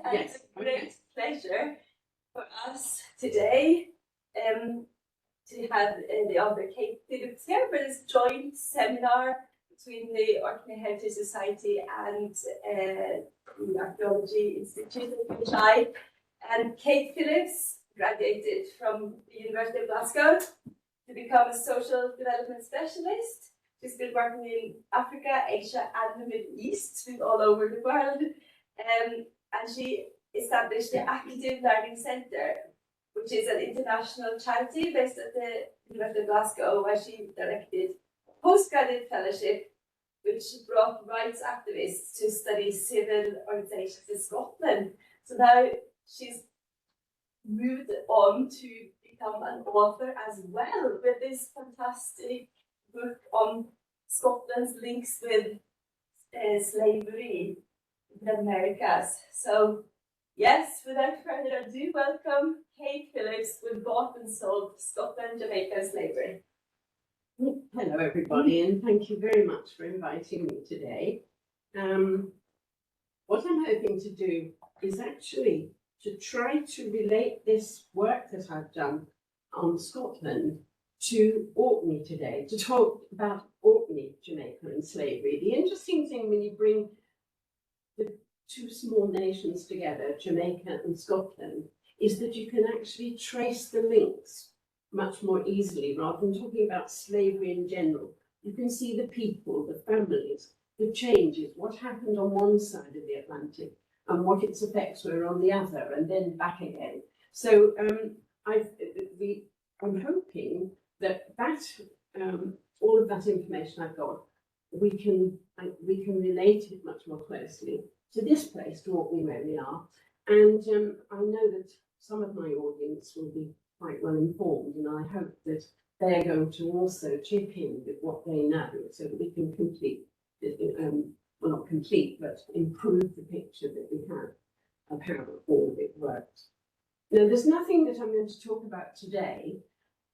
and it's a great pleasure for us today to have the author Kate Phillips here for this joint seminar between the Orkney Heritage Society and the Archaeology Institute of UHI. And Kate Phillips graduated from the University of Glasgow to become a social development specialist. She's been working in Africa, Asia, and the Middle East, all over the world. And she established the Active Learning Centre, which is an international charity based at the University of Glasgow, where she directed a postgraduate fellowship, which brought rights activists to study civil organisations in Scotland. So now she's moved on to become an author as well, with this fantastic book on Scotland's links with slavery in the Americas. So yes, without further ado, welcome Kate Phillips with Bought and Sold Scotland, Jamaica and Slavery. Hello everybody, and thank you very much for inviting me today. What I'm hoping to do is actually to try to relate this work that I've done on Scotland to Orkney today, to talk about Orkney, Jamaica and slavery. The interesting thing when you bring the two small nations together, Jamaica and Scotland, is that you can actually trace the links much more easily rather than talking about slavery in general. You can see the people, the families, the changes, what happened on one side of the Atlantic and what its effects were on the other, and then back again. So I'm hoping that all of that information I've got, we can relate it much more closely to this place, to Orkney, where we are. And I know that some of my audience will be quite well informed, and I hope that they're going to also chip in with what they know, so that we can complete, well, not complete, but improve the picture that we have of how all of it works. Now, there's nothing that I'm going to talk about today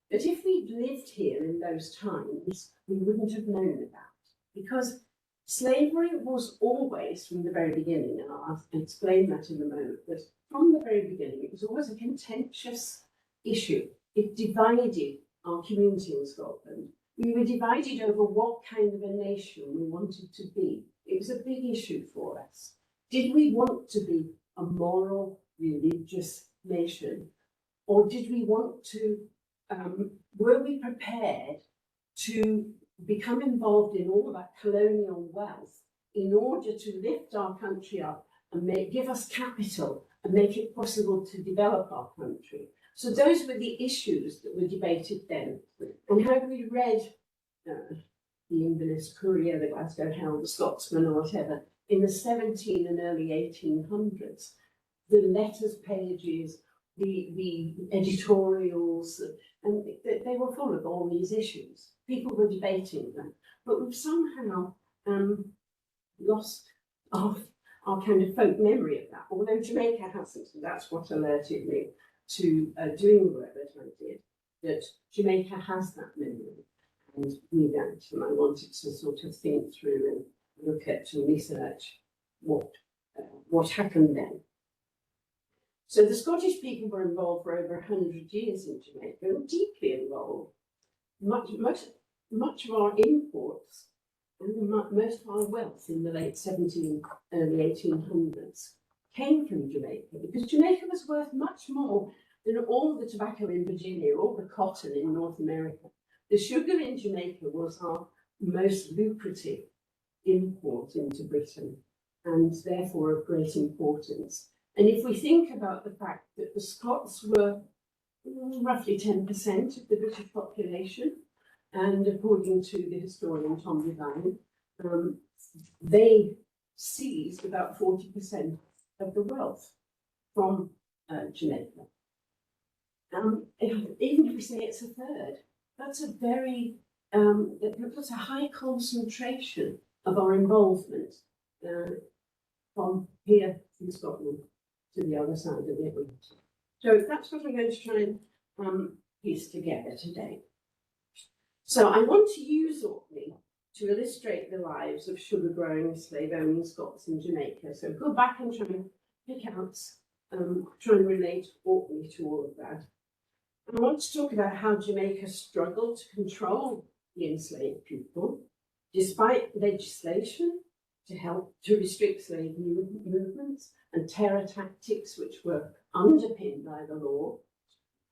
that if we'd lived here in those times, we wouldn't have known about, because slavery was always, from the very beginning, and I'll explain that in a moment, but from the very beginning, it was always a contentious issue. It divided our community in Scotland. We were divided over what kind of a nation we wanted to be. It was a big issue for us. Did we want to be a moral, religious nation, or did we want to, were we prepared to become involved in all that colonial wealth in order to lift our country up and give us capital and make it possible to develop our country? So those were the issues that were debated then. And had we read the Inverness Courier, the Glasgow Herald, the Scotsman, or whatever, in the 17 and early 1800s, the letters pages, the editorials, and they were full of all these issues. People were debating them, but we've somehow lost our kind of folk memory of that, although Jamaica hasn't, and that's what alerted me to doing the work that I did, that Jamaica has that memory, and we don't, and I wanted to sort of think through and look at and research what happened then. So the Scottish people were involved for over 100 years in Jamaica, and deeply involved. Much of our imports and most of our wealth in the late 17, early 1800s came from Jamaica, because Jamaica was worth much more than all the tobacco in Virginia, all the cotton in North America. The sugar in Jamaica was our most lucrative import into Britain, and therefore of great importance. And if we think about the fact that the Scots were roughly 10% of the British population, and according to the historian Tom Devine, they seized about 40% of the wealth from Jamaica. Even if we say it's a third, that's a very, that's a high concentration of our involvement from here in Scotland to the other side of the Atlantic. So that's what I'm going to try and piece together today. So I want to use Orkney to illustrate the lives of sugar-growing, slave-owning Scots in Jamaica. So go back and try and pick out, try and relate Orkney to all of that. I want to talk about how Jamaica struggled to control the enslaved people, despite legislation to help to restrict slave movements and terror tactics which were underpinned by the law.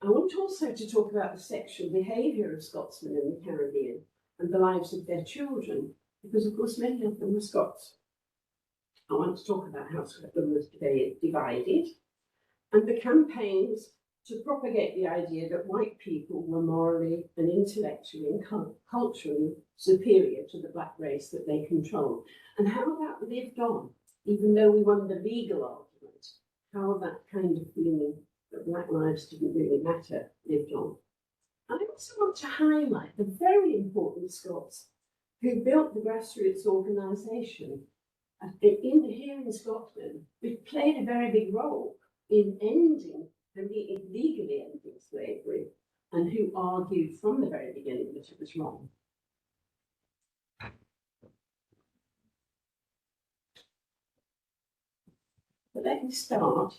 I want also to talk about the sexual behaviour of Scotsmen in the Caribbean and the lives of their children, because of course many of them were Scots. I want to talk about how Scotland was divided and the campaigns to propagate the idea that white people were morally and intellectually and culturally superior to the black race that they controlled, and how that lived on, even though we won the legal argument, how that kind of feeling that black lives didn't really matter lived on. I also want to highlight the very important Scots who built the grassroots organisation here in Scotland, which played a very big role in ending legally ending slavery, and who argued from the very beginning that it was wrong. But let me start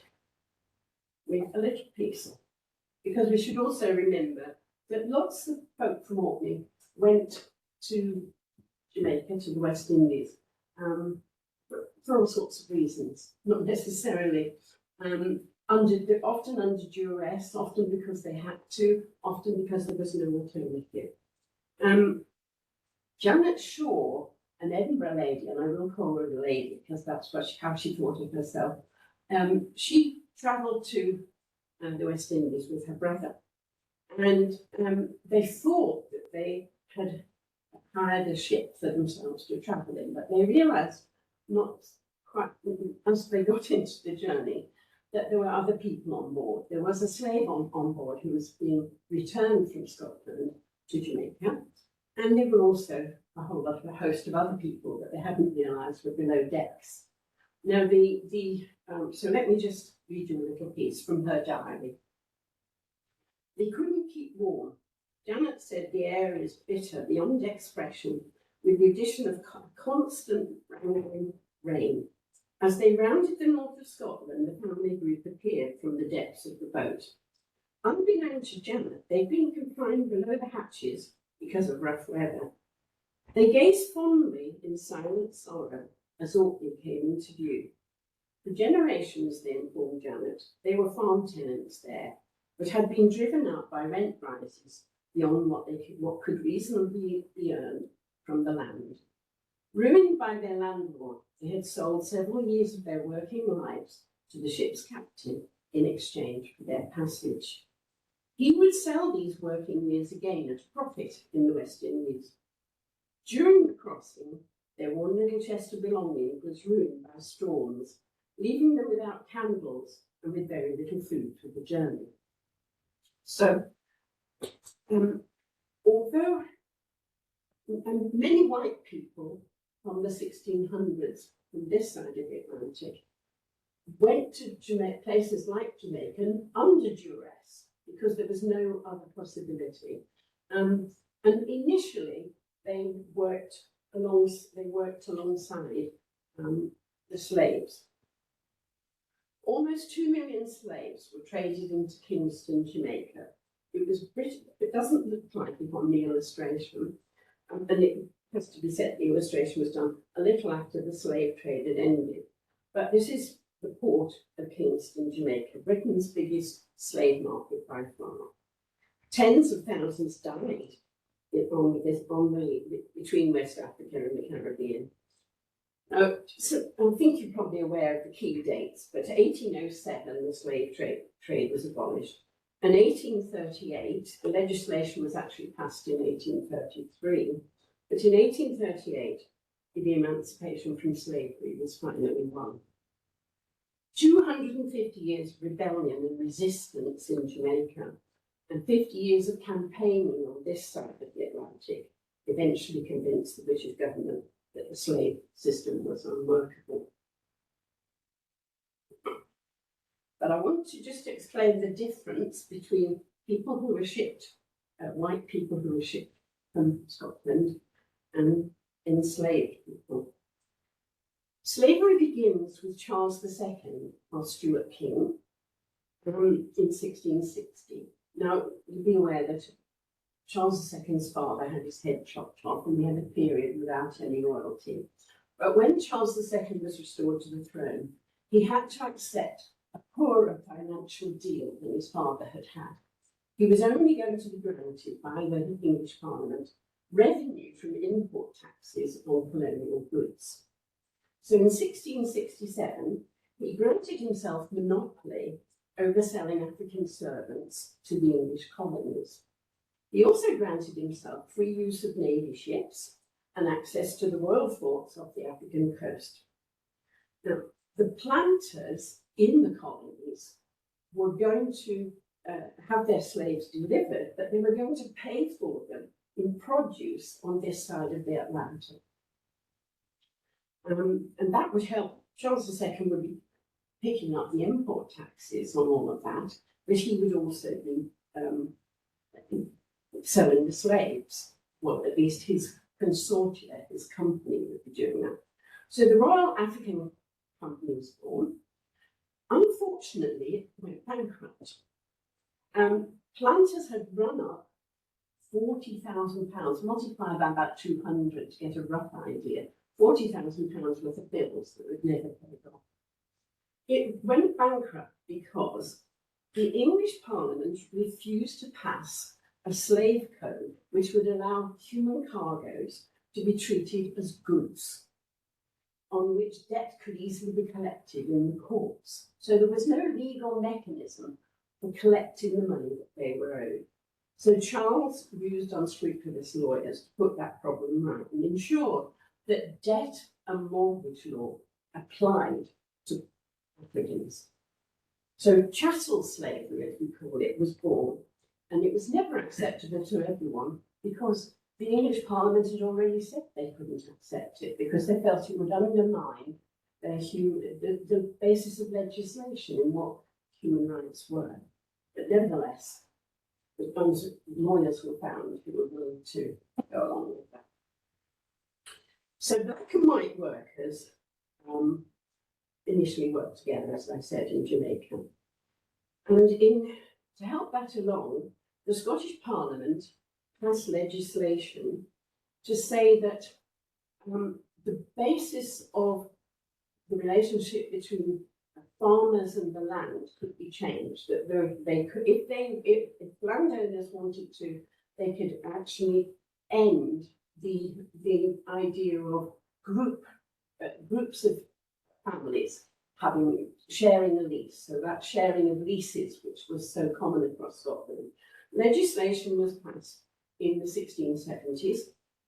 with a little piece, because we should also remember that lots of folk from Orkney went to Jamaica, to the West Indies, for all sorts of reasons, not necessarily often under duress, often because they had to, often because there was no alternative. Janet Shaw, an Edinburgh lady, and I will call her a lady because that's how she thought of herself, she travelled to the West Indies with her brother, and they thought that they had hired a ship for themselves to travel in, but they realised not quite as they got into the journey that there were other people on board. There was a slave on board who was being returned from Scotland to Jamaica, and there were also a host of other people that they hadn't realised were below decks. Now, so let me just read you a little piece from her diary. They couldn't keep warm. Janet said the air is bitter beyond expression, with the addition of constant wrangling rain. As they rounded the north of Scotland, the family group appeared from the depths of the boat. Unbeknown to Janet, they'd been confined below the hatches because of rough weather. They gazed fondly in silent sorrow as Orkney came into view. For generations, they informed Janet, they were farm tenants there, but had been driven out by rent rises beyond what could reasonably be earned from the land. Ruined by their landlord, they had sold several years of their working lives to the ship's captain in exchange for their passage. He would sell these working years again at a profit in the West Indies. During the crossing, their one little chest of belongings was ruined by storms, leaving them without candles and with very little food for the journey. So, although many white people from the 1600s from this side of the Atlantic went to places like Jamaica under duress because there was no other possibility. And initially they worked alongside the slaves. Almost 2 million slaves were traded into Kingston, Jamaica. It doesn't look like it on the illustration, and it has to be said the illustration was done a little after the slave trade had ended. But this is the port of Kingston, Jamaica, Britain's biggest slave market by far. Tens of thousands died between West Africa and the Caribbean. So I think you're probably aware of the key dates, but 1807 the slave trade was abolished. In 1838, the legislation was actually passed in 1833, but in 1838, the emancipation from slavery was finally won. 250 years of rebellion and resistance in Jamaica, and 50 years of campaigning on this side of the Atlantic eventually convinced the British government that the slave system was unworkable. But I want to just explain the difference between people who were shipped, white people who were shipped from Scotland, and enslaved people. Slavery begins with Charles II, or Stuart King, in 1660. Now, be aware that Charles II's father had his head chopped off, and we had a period without any royalty. But when Charles II was restored to the throne, he had to accept a poorer financial deal than his father had had. He was only going to be granted by the English Parliament revenue from import taxes on colonial goods. So in 1667, he granted himself monopoly over selling African servants to the English colonies. He also granted himself free use of navy ships and access to the royal forts off the African coast. Now, the planters in the colonies were going to have their slaves delivered, but they were going to pay for them in produce on this side of the Atlantic. And that would help. Charles II would be picking up the import taxes on all of that, but he would also be selling the slaves. Well, at least his consortia, his company, would be doing that. So the Royal African Company was born. Unfortunately, it went bankrupt. Planters had run up £40,000, multiply by about 200 to get a rough idea, £40,000 worth of bills that would never paid off. It went bankrupt because the English Parliament refused to pass a slave code which would allow human cargoes to be treated as goods on which debt could easily be collected in the courts. So there was no legal mechanism for collecting the money that they were owed. So Charles used unscrupulous lawyers to put that problem right and ensure that debt and mortgage law applied to Africans. So chattel slavery, as we call it, was born, and it was never acceptable to everyone because the English Parliament had already said they couldn't accept it because they felt it would undermine the basis of legislation and what human rights were. But nevertheless, the lawyers were found who were willing to go along with that. So black and white workers initially worked together, as I said, in Jamaica. And to help that along, the Scottish Parliament passed legislation to say that the basis of the relationship between farmers and the land could be changed. That they could, if landowners wanted to, they could actually end the idea of groups of families sharing a lease. So that sharing of leases, which was so common across Scotland, legislation was passed in the 1670s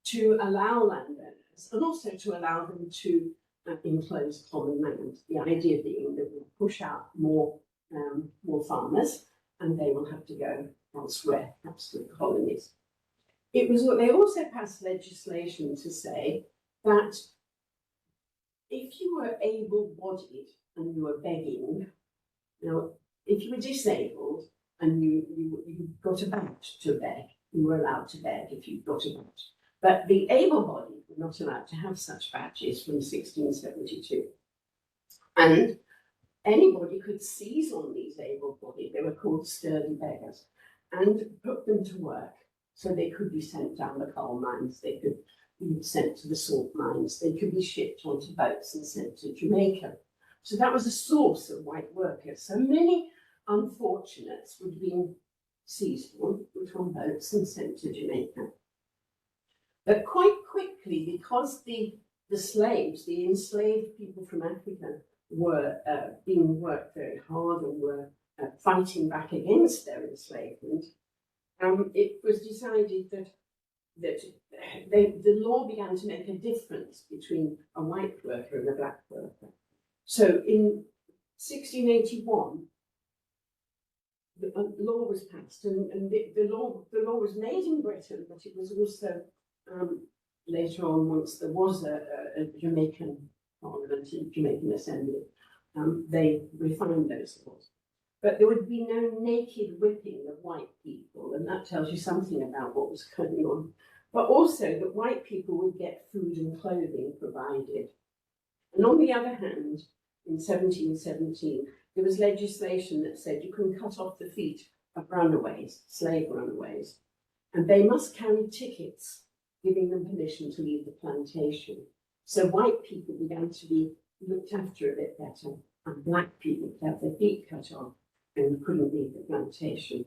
to allow landowners and also to allow them to enclose common land. The idea being that we'll push out more farmers and they will have to go elsewhere, perhaps to the colonies. They also passed legislation to say that if you were able-bodied and you were begging, now if you were disabled and you got about to beg, you were allowed to beg if you got about. But the able-bodied were not allowed to have such badges from 1672. And anybody could seize on these able-bodied, they were called sturdy beggars, and put them to work. So they could be sent down the coal mines, they could be sent to the salt mines, they could be shipped onto boats and sent to Jamaica. So that was a source of white workers. So many unfortunates would be seized on, put on boats and sent to Jamaica. But quite quickly, because the slaves, the enslaved people from Africa, were being worked very hard and were fighting back against their enslavement, it was decided that the law began to make a difference between a white worker and a black worker. So in 1681, the law was passed, and the law was made in Britain, but it was also later on, once there was a Jamaican Parliament, a Jamaican Assembly, they refined those laws. But there would be no naked whipping of white people, and that tells you something about what was going on. But also that white people would get food and clothing provided. And on the other hand, in 1717, there was legislation that said you can cut off the feet of runaways, slave runaways, and they must carry tickets giving them permission to leave the plantation. So white people began to be looked after a bit better, and black people could have their feet cut off and couldn't leave the plantation.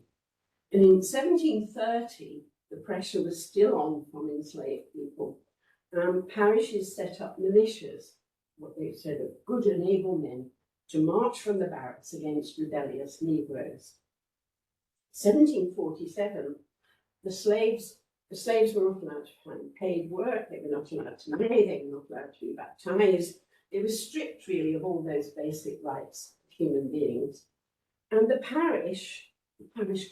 And in 1730, the pressure was still on from enslaved people. Parishes set up militias, what they said of good and able men, to march from the barracks against rebellious Negroes. 1747, the slaves were not allowed to find paid work, they were not allowed to marry, they were not allowed to be baptized. They were stripped really of all those basic rights of human beings. And the parish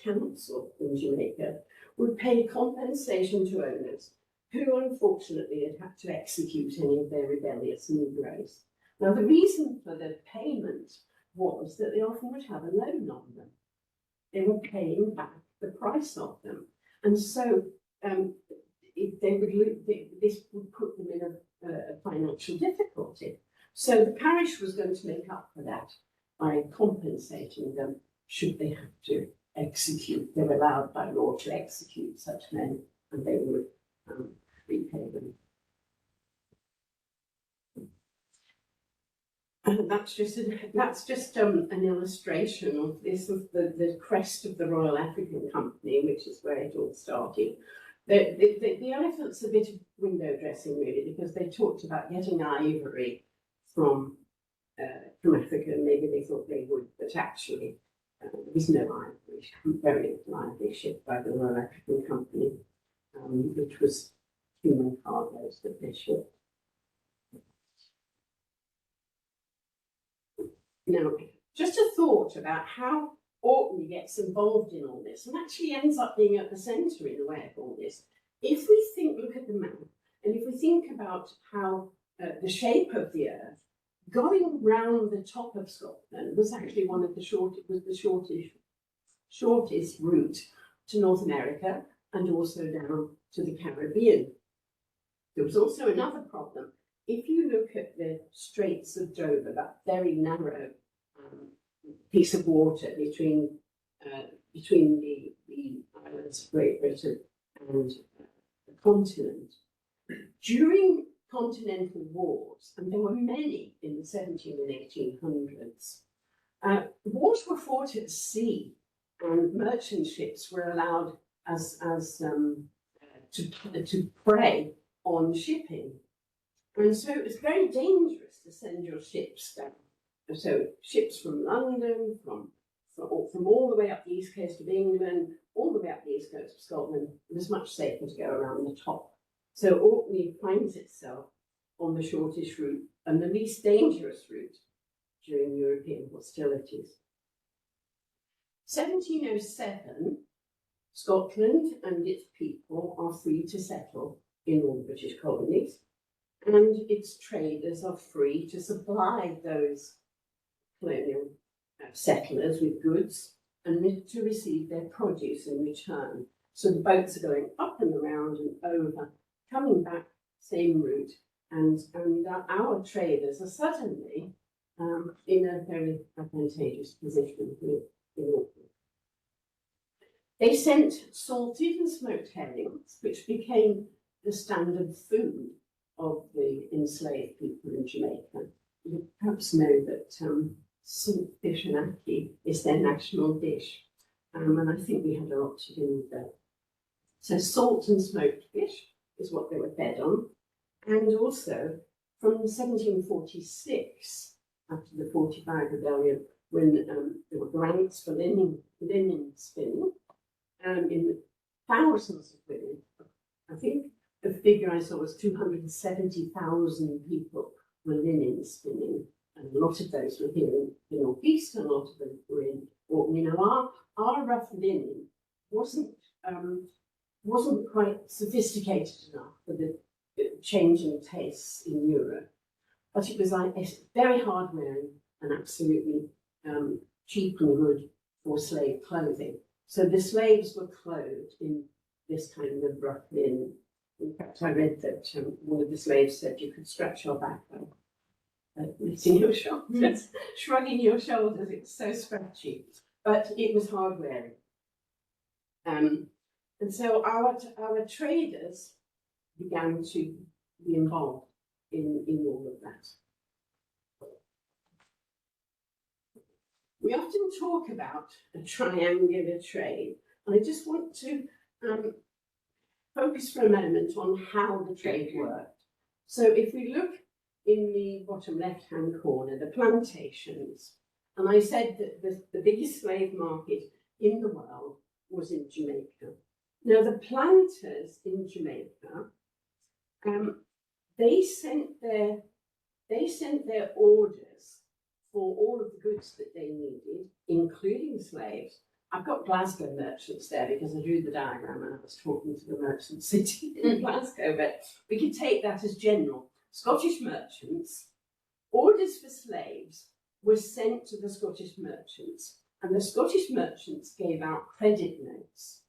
council in Jamaica would pay compensation to owners who unfortunately had to execute any of their rebellious Negroes. Now the reason for the payment was that they often would have a loan on them. They were paying back the price of them. And so this would put them in a financial difficulty. So the parish was going to make up for that by compensating them should they have to execute. They were allowed by law to execute such men, and they would repay them. And that's just an illustration of this, of the crest of the Royal African Company, which is where it all started. The elephant's a bit of window dressing, really, because they talked about getting ivory from Africa, and maybe they thought they would, but actually there was no ivory, very little ivory shipped by the Royal African Company, which was human cargoes that they shipped. Now, just a thought about how Orkney gets involved in all this, and actually ends up being at the centre in a way of all this. If we look at the map, and if we think about how the shape of the earth, going round the top of Scotland was actually one of the shortest route to North America and also down to the Caribbean. There was also another problem. If you look at the Straits of Dover, that very narrow piece of water between the islands of Great Britain and the continent, during continental wars, and there were many in the 17 and 1800s, wars were fought at sea, and merchant ships were allowed to prey on shipping. And so it was very dangerous to send your ships down. And so ships from London, from all the way up the east coast of England, all the way up the east coast of Scotland, it was much safer to go around the top. So Orkney finds itself on the shortest route and the least dangerous route during European hostilities. 1707, Scotland and its people are free to settle in all the British colonies, and its traders are free to supply those colonial settlers with goods and to receive their produce in return. So the boats are going up and around and over, coming back, same route, and our traders are suddenly in a very advantageous position in Orkney. They sent salted and smoked herrings, which became the standard food of the enslaved people in Jamaica. You perhaps know that salt fish and ackee is their national dish, and I think we had a lot to do with that. So salt and smoked fish is what they were fed on, and also from 1746, after the 45 rebellion, when there were grants for linen spinning, in thousands of women, I think the figure I saw was 270,000 people were linen spinning, and a lot of those were here in the northeast, and a lot of them were in Orkney. Now, our rough linen wasn't quite sophisticated enough for the changing tastes in Europe, but it was very hard wearing and absolutely cheap and good for slave clothing. So the slaves were clothed in this kind of rough linen. In fact, I read that one of the slaves said you could scratch your back lifting your shoulders, shrugging your shoulders, it's so scratchy, but it was hard wearing. And so our traders began to be involved in all of that. We often talk about a triangular trade, and I just want to focus for a moment on how the trade worked. So if we look in the bottom left-hand corner, the plantations, and I said that the biggest slave market in the world was in Jamaica. Now the planters in Jamaica, they sent their orders for all of the goods that they needed, including slaves. I've got Glasgow merchants there because I drew the diagram and I was talking to the merchant city in Glasgow, but we could take that as general. Scottish merchants, orders for slaves were sent to the Scottish merchants, and the Scottish merchants gave out credit notes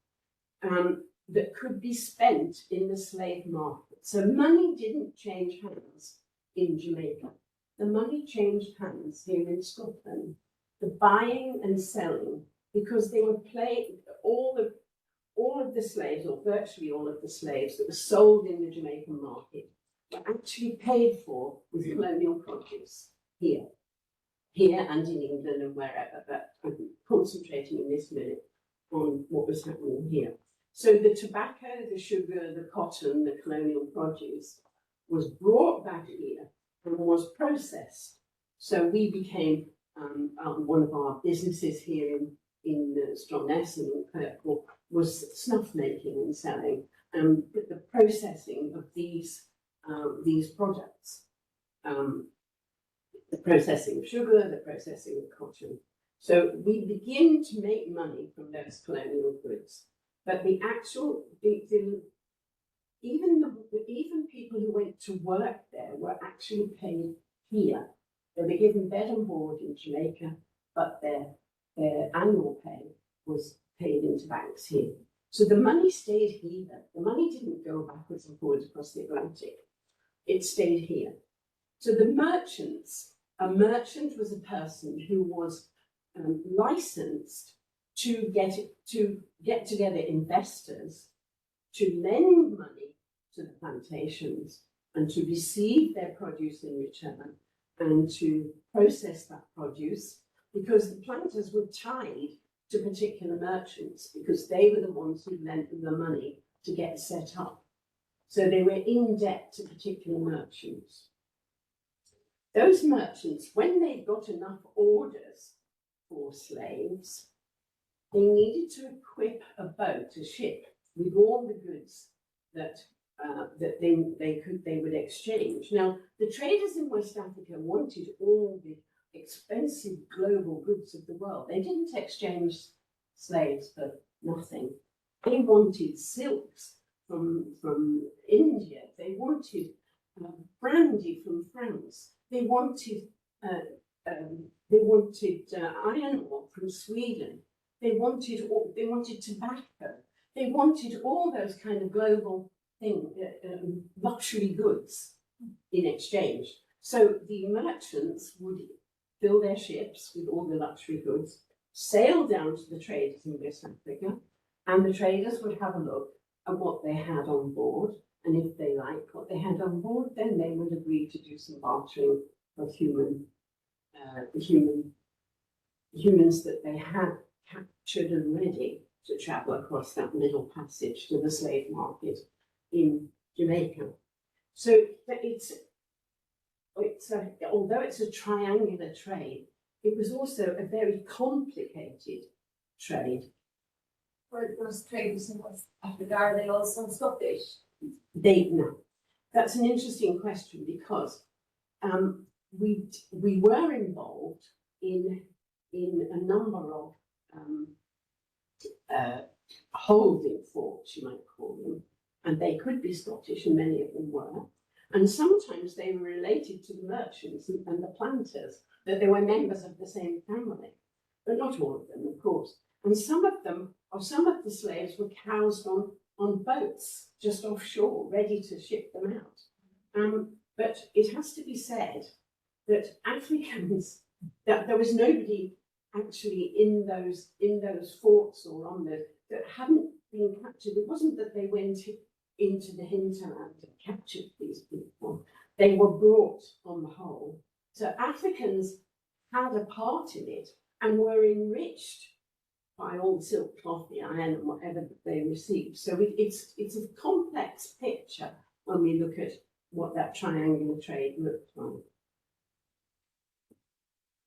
that could be spent in the slave market. So money didn't change hands in Jamaica. The money changed hands here in Scotland. The buying and selling, because they were playing all of the slaves, or virtually all of the slaves that were sold in the Jamaican market, were actually paid for with colonial produce here and in England and wherever, but I'm concentrating in this minute on what was happening here. So the tobacco, the sugar, the cotton, the colonial produce was brought back here and was processed. So we became, one of our businesses here in Stromness and in Kirkwall was snuff making and selling, but the processing of these products, the processing of sugar, the processing of cotton. So we begin to make money from those colonial goods, but the actual, even people who went to work there were actually paid here. They were given bed and board in Jamaica, but their annual pay was paid into banks here. So the money stayed here. The money didn't go backwards and forwards across the Atlantic. It stayed here. So the merchants, a merchant was a person who was licensed to get together investors to lend money to the plantations and to receive their produce in return and to process that produce, because the planters were tied to particular merchants because they were the ones who lent them the money to get set up. So they were in debt to particular merchants. Those merchants, when they got enough orders for slaves, they needed to equip a boat, a ship, with all the goods that they would exchange. Now, the traders in West Africa wanted all the expensive global goods of the world. They didn't exchange slaves for nothing. They wanted silks from India. They wanted brandy from France. They wanted iron ore from Sweden. They wanted tobacco. They wanted all those kind of global luxury goods in exchange. So the merchants would fill their ships with all the luxury goods, sail down to the traders in West Africa, and the traders would have a look at what they had on board. And if they liked what they had on board, then they would agree to do some bartering of humans that they had captured and ready to travel across that middle passage to the slave market in Jamaica. So although it's a triangular trade, it was also a very complicated trade. Were those traders in West Africa, are they also Scottish? No. That's an interesting question because we were involved in a number of holding forts, you might call them, and they could be Scottish, and many of them were. And sometimes they were related to the merchants and the planters, that they were members of the same family, but not all of them, of course. And some of the slaves were housed on boats just offshore, ready to ship them out. But it has to be said that Africans, that there was nobody actually in those forts or on the that hadn't been captured. It wasn't that they went into the hinterland and captured these people. They were brought on the whole. So Africans had a part in it and were enriched by all the silk cloth, the iron, and whatever that they received. So it's a complex picture when we look at what that triangular trade looked like.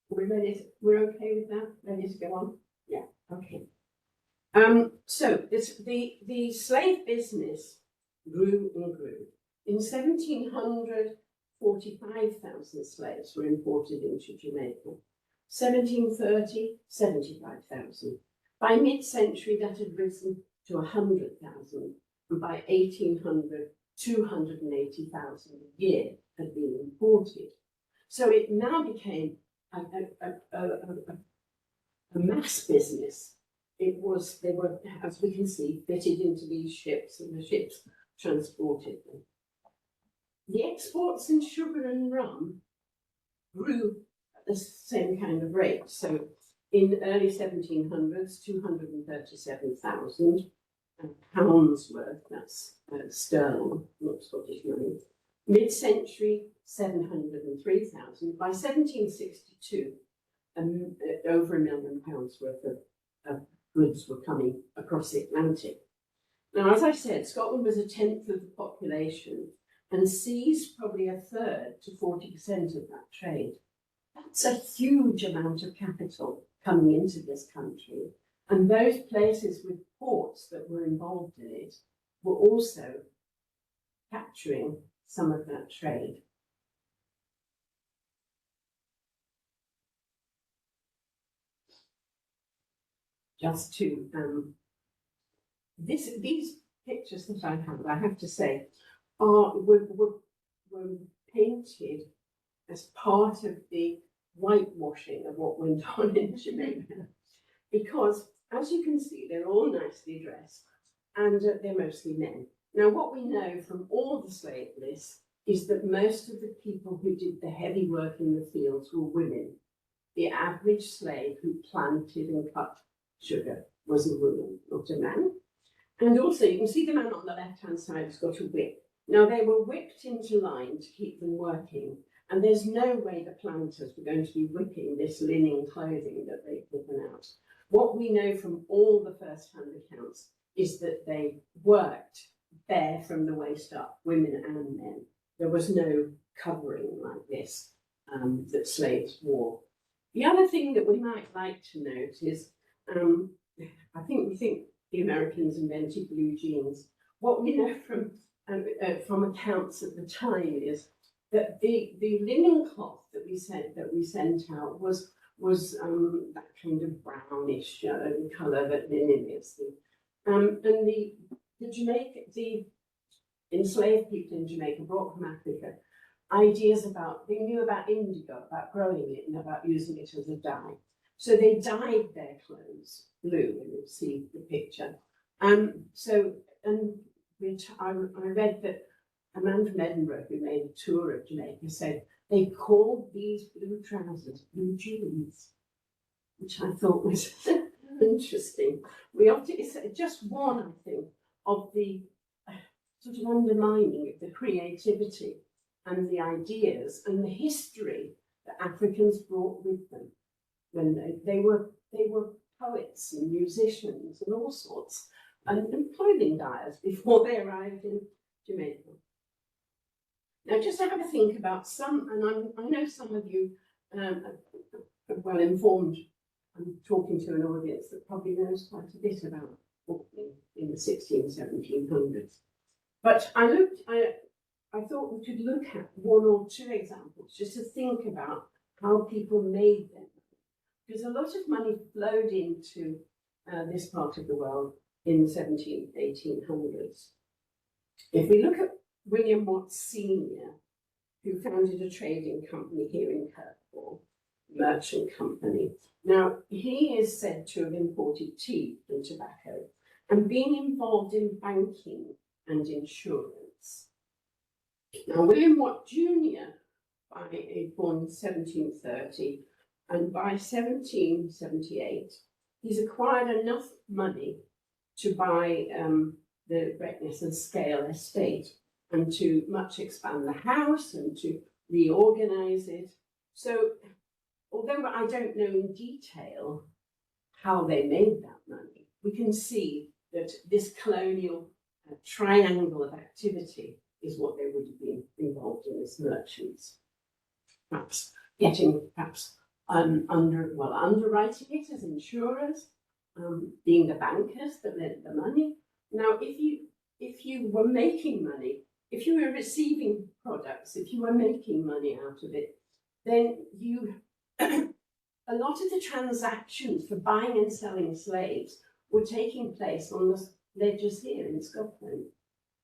We're okay with that? Ready to go on? Yeah, okay. So the slave business grew and grew. In 1700, 45,000 slaves were imported into Jamaica. 1730, 75,000. By mid-century, that had risen to 100,000, and by 1800, 280,000 a year had been imported. So it now became a mass business. They were, as we can see, fitted into these ships, and the ships transported them. The exports in sugar and rum grew at the same kind of rate. So in the early 1700s, 237,000 pounds worth, that's sterling, not Scottish money. Mid-century, 703,000. By 1762, over £1 million worth of goods were coming across the Atlantic. Now, as I said, Scotland was 1/10 of the population and seized probably 1/3 to 40% of that trade. That's a huge amount of capital coming into this country. And those places with ports that were involved in it were also capturing some of that trade. Just to, these pictures that I have to say, were painted as part of the whitewashing of what went on in Jamaica. Because, as you can see, they're all nicely dressed, and they're mostly men. Now, what we know from all the slave lists is that most of the people who did the heavy work in the fields were women. The average slave who planted and cut sugar was a woman, not a man. And also, you can see the man on the left-hand side has got a whip. Now, they were whipped into line to keep them working, and there's no way the planters were going to be whipping this linen clothing that they'd given out. What we know from all the first-hand accounts is that they worked bare from the waist up, women and men. There was no covering like this that slaves wore. The other thing that we might like to note is, I think we think the Americans invented blue jeans. What we know from accounts at the time is that the linen cloth that we sent out was that kind of brownish colour that linen is. And the enslaved people in Jamaica brought from Africa ideas about, they knew about indigo, about growing it and about using it as a dye. So they dyed their clothes blue, and you'll see the picture. I read that a man from Edinburgh who made a tour of Jamaica said they called these blue trousers blue jeans, which I thought was interesting. It's just one, I think, of the sort of undermining of the creativity and the ideas and the history that Africans brought with them when they were poets and musicians and all sorts, and clothing dyers before they arrived in Jamaica. Now, just to have a think about some, and I know some of you are well informed. I'm talking to an audience that probably knows quite a bit about Orkney in the 1700s. But I thought we could look at one or two examples just to think about how people made them. Because a lot of money flowed into this part of the world in the 1800s. If we look at William Watts Sr., who founded a trading company here in Kirkwall, Merchant Company. Now, he is said to have imported tea and tobacco and been involved in banking and insurance. Now, William Watt Jr. born in 1730, and by 1778, he's acquired enough money to buy the Breckness and Scale estate and to much expand the house and to reorganise it. So, although I don't know in detail how they made that money, we can see that this colonial triangle of activity is what they would have been involved in as merchants. Perhaps underwriting it as insurers, being the bankers that lent the money. Now, if you were making money, if you were receiving products, if you were making money out of it, then you a lot of the transactions for buying and selling slaves were taking place on the ledgers here in Scotland.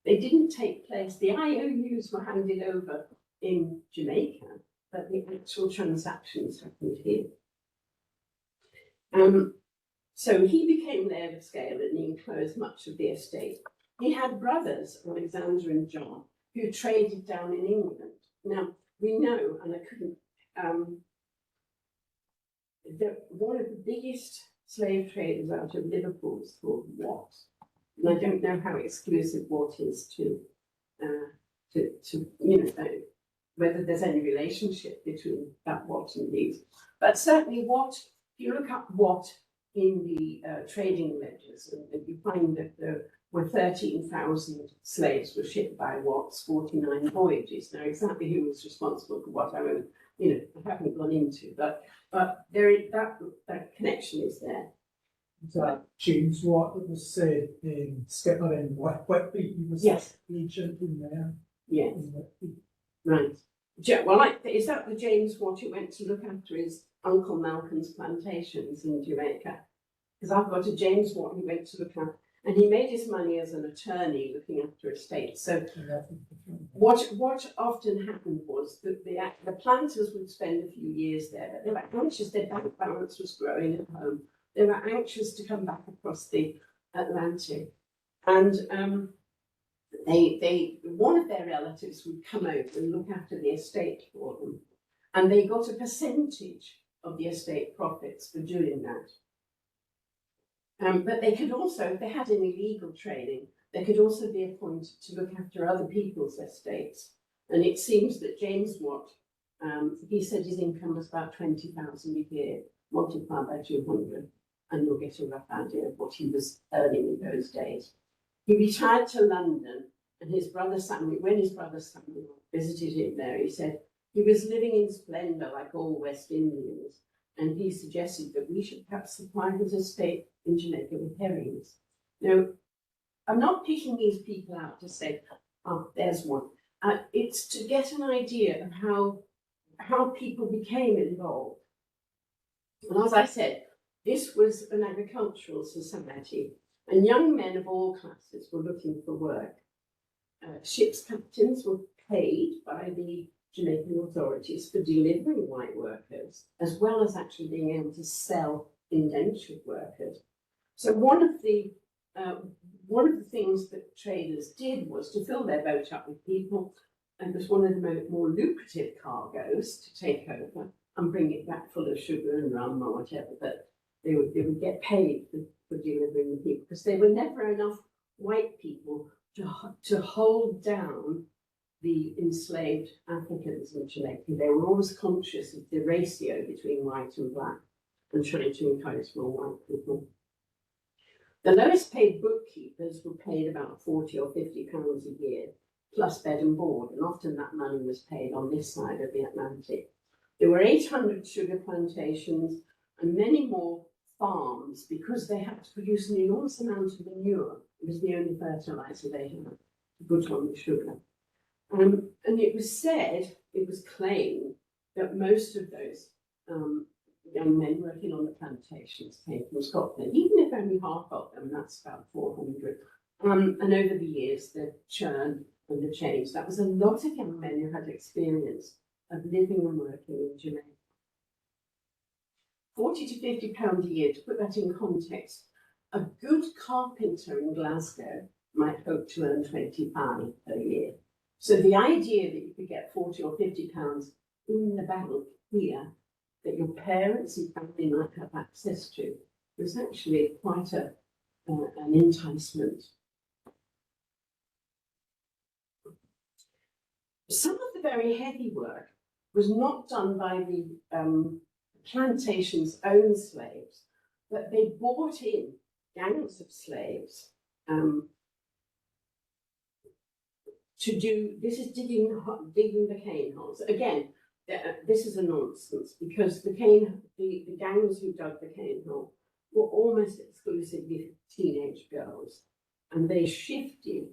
They didn't take place, the IOUs were handed over in Jamaica, but the actual transactions happened here. So he became Laird of Scale and he enclosed much of the estate. He had brothers, Alexander and John, who traded down in England. Now, we know, and I couldn't, one of the biggest slave traders out of Liverpool is called Watt. And I don't know how exclusive Watt is to whether there's any relationship between that Watt and these. But certainly Watt, if you look up Watt in the trading ledgers, and you find that there were 13,000 slaves were shipped by Watt's 49 voyages. Now, exactly who was responsible for what, I haven't gone into, but that connection is there. Is that James Watt that was skipper in Whitby? He was agent in there. Yes. Right. Well, is that the James Watt who went to look after his Uncle Malcolm's plantations in Jamaica? Because I've got a James Watt who went to look after, and he made his money as an attorney looking after estates. So what often happened was that the planters would spend a few years there, but they were anxious, their bank balance was growing at home. They were anxious to come back across the Atlantic. And one of their relatives would come over and look after the estate for them. And they got a percentage of the estate profits for doing that. But they could also, if they had any legal training, they could also be appointed to look after other people's estates. And it seems that James Watt, he said his income was about 20,000 a year, multiplied by 200, and you'll get a rough idea of what he was earning in those days. He retired to London, and his brother Samuel, when his brother Samuel visited him there, he said he was living in splendour like all West Indians, and he suggested that we should perhaps supply his estate in Jamaica with herrings. Now, I'm not picking these people out to say, oh, there's one. It's to get an idea of how people became involved. And as I said, this was an agricultural society, and young men of all classes were looking for work. Ship's captains were paid by the Jamaican authorities for delivering white workers, as well as actually being able to sell indentured workers. So one of the things that traders did was to fill their boat up with people, and it was one of the more lucrative cargoes to take over and bring it back full of sugar and rum or whatever, but they would get paid for delivering the people, because there were never enough white people to hold down the enslaved Africans in Jamaica. They were always conscious of the ratio between white and black and trying to encourage more white people. The lowest paid bookkeepers were paid about 40 or 50 pounds a year, plus bed and board, and often that money was paid on this side of the Atlantic. There were 800 sugar plantations and many more farms, because they had to produce an enormous amount of manure. It was the only fertilizer they had to put on the sugar. And it was said, it was claimed, that most of those young men working on the plantations came from Scotland, even if only half of them, that's about 400. And over the years, the churn and the change, that was a lot of young men who had experience of living and working in Jamaica. 40 to 50 pounds a year, to put that in context, a good carpenter in Glasgow might hope to earn 25 per year. So the idea that you could get 40 or 50 pounds in the bank here that your parents and family might have access to was actually quite an enticement. Some of the very heavy work was not done by the plantation's own slaves, but they brought in gangs of slaves to do, this is digging the cane holes. Again, this is a nonsense, because the gangs who dug the cane hole were almost exclusively teenage girls, and they shifted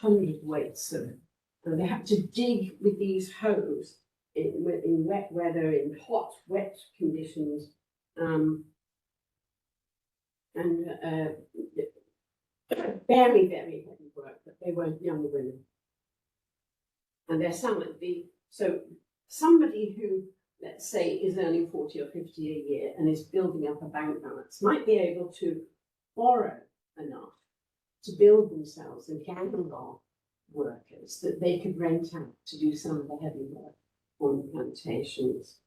hundredweights of, and they had to dig with these hoes in wet weather, in hot, wet conditions, and very, very heavy work, but they were young women. And their salary, so somebody who, let's say, is earning 40 or 50 a year and is building up a bank balance might be able to borrow enough to build themselves a gang of workers that they could rent out to do some of the heavy work on plantations.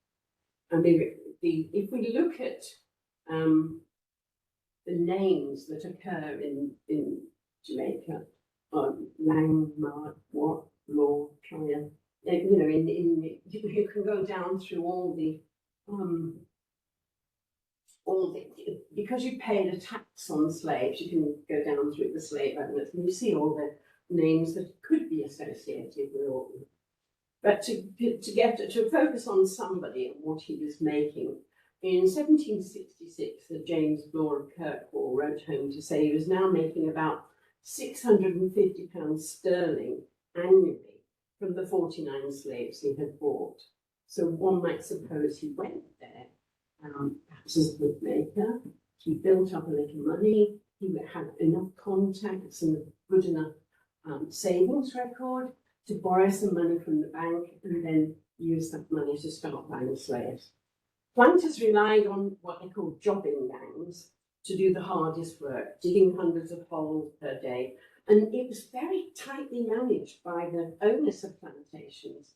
I mean, if we look at the names that occur in Jamaica, Lang, Mark, Watt, Law, Tryon, you know, you can go down through all the, because you paid a tax on slaves, you can go down through the slave owners and you see all the names that could be associated with all of them. But to focus on somebody and what he was making, in 1766, James Law of Kirkwall wrote home to say he was now making about £650 sterling annually from the 49 slaves he had bought. So one might suppose he went there, perhaps as a bookmaker, he built up a little money, he had enough contacts and a good enough savings record to borrow some money from the bank and then use that money to start buying slaves. Planters relied on what they called jobbing gangs to do the hardest work, digging hundreds of holes per day. And it was very tightly managed by the owners of plantations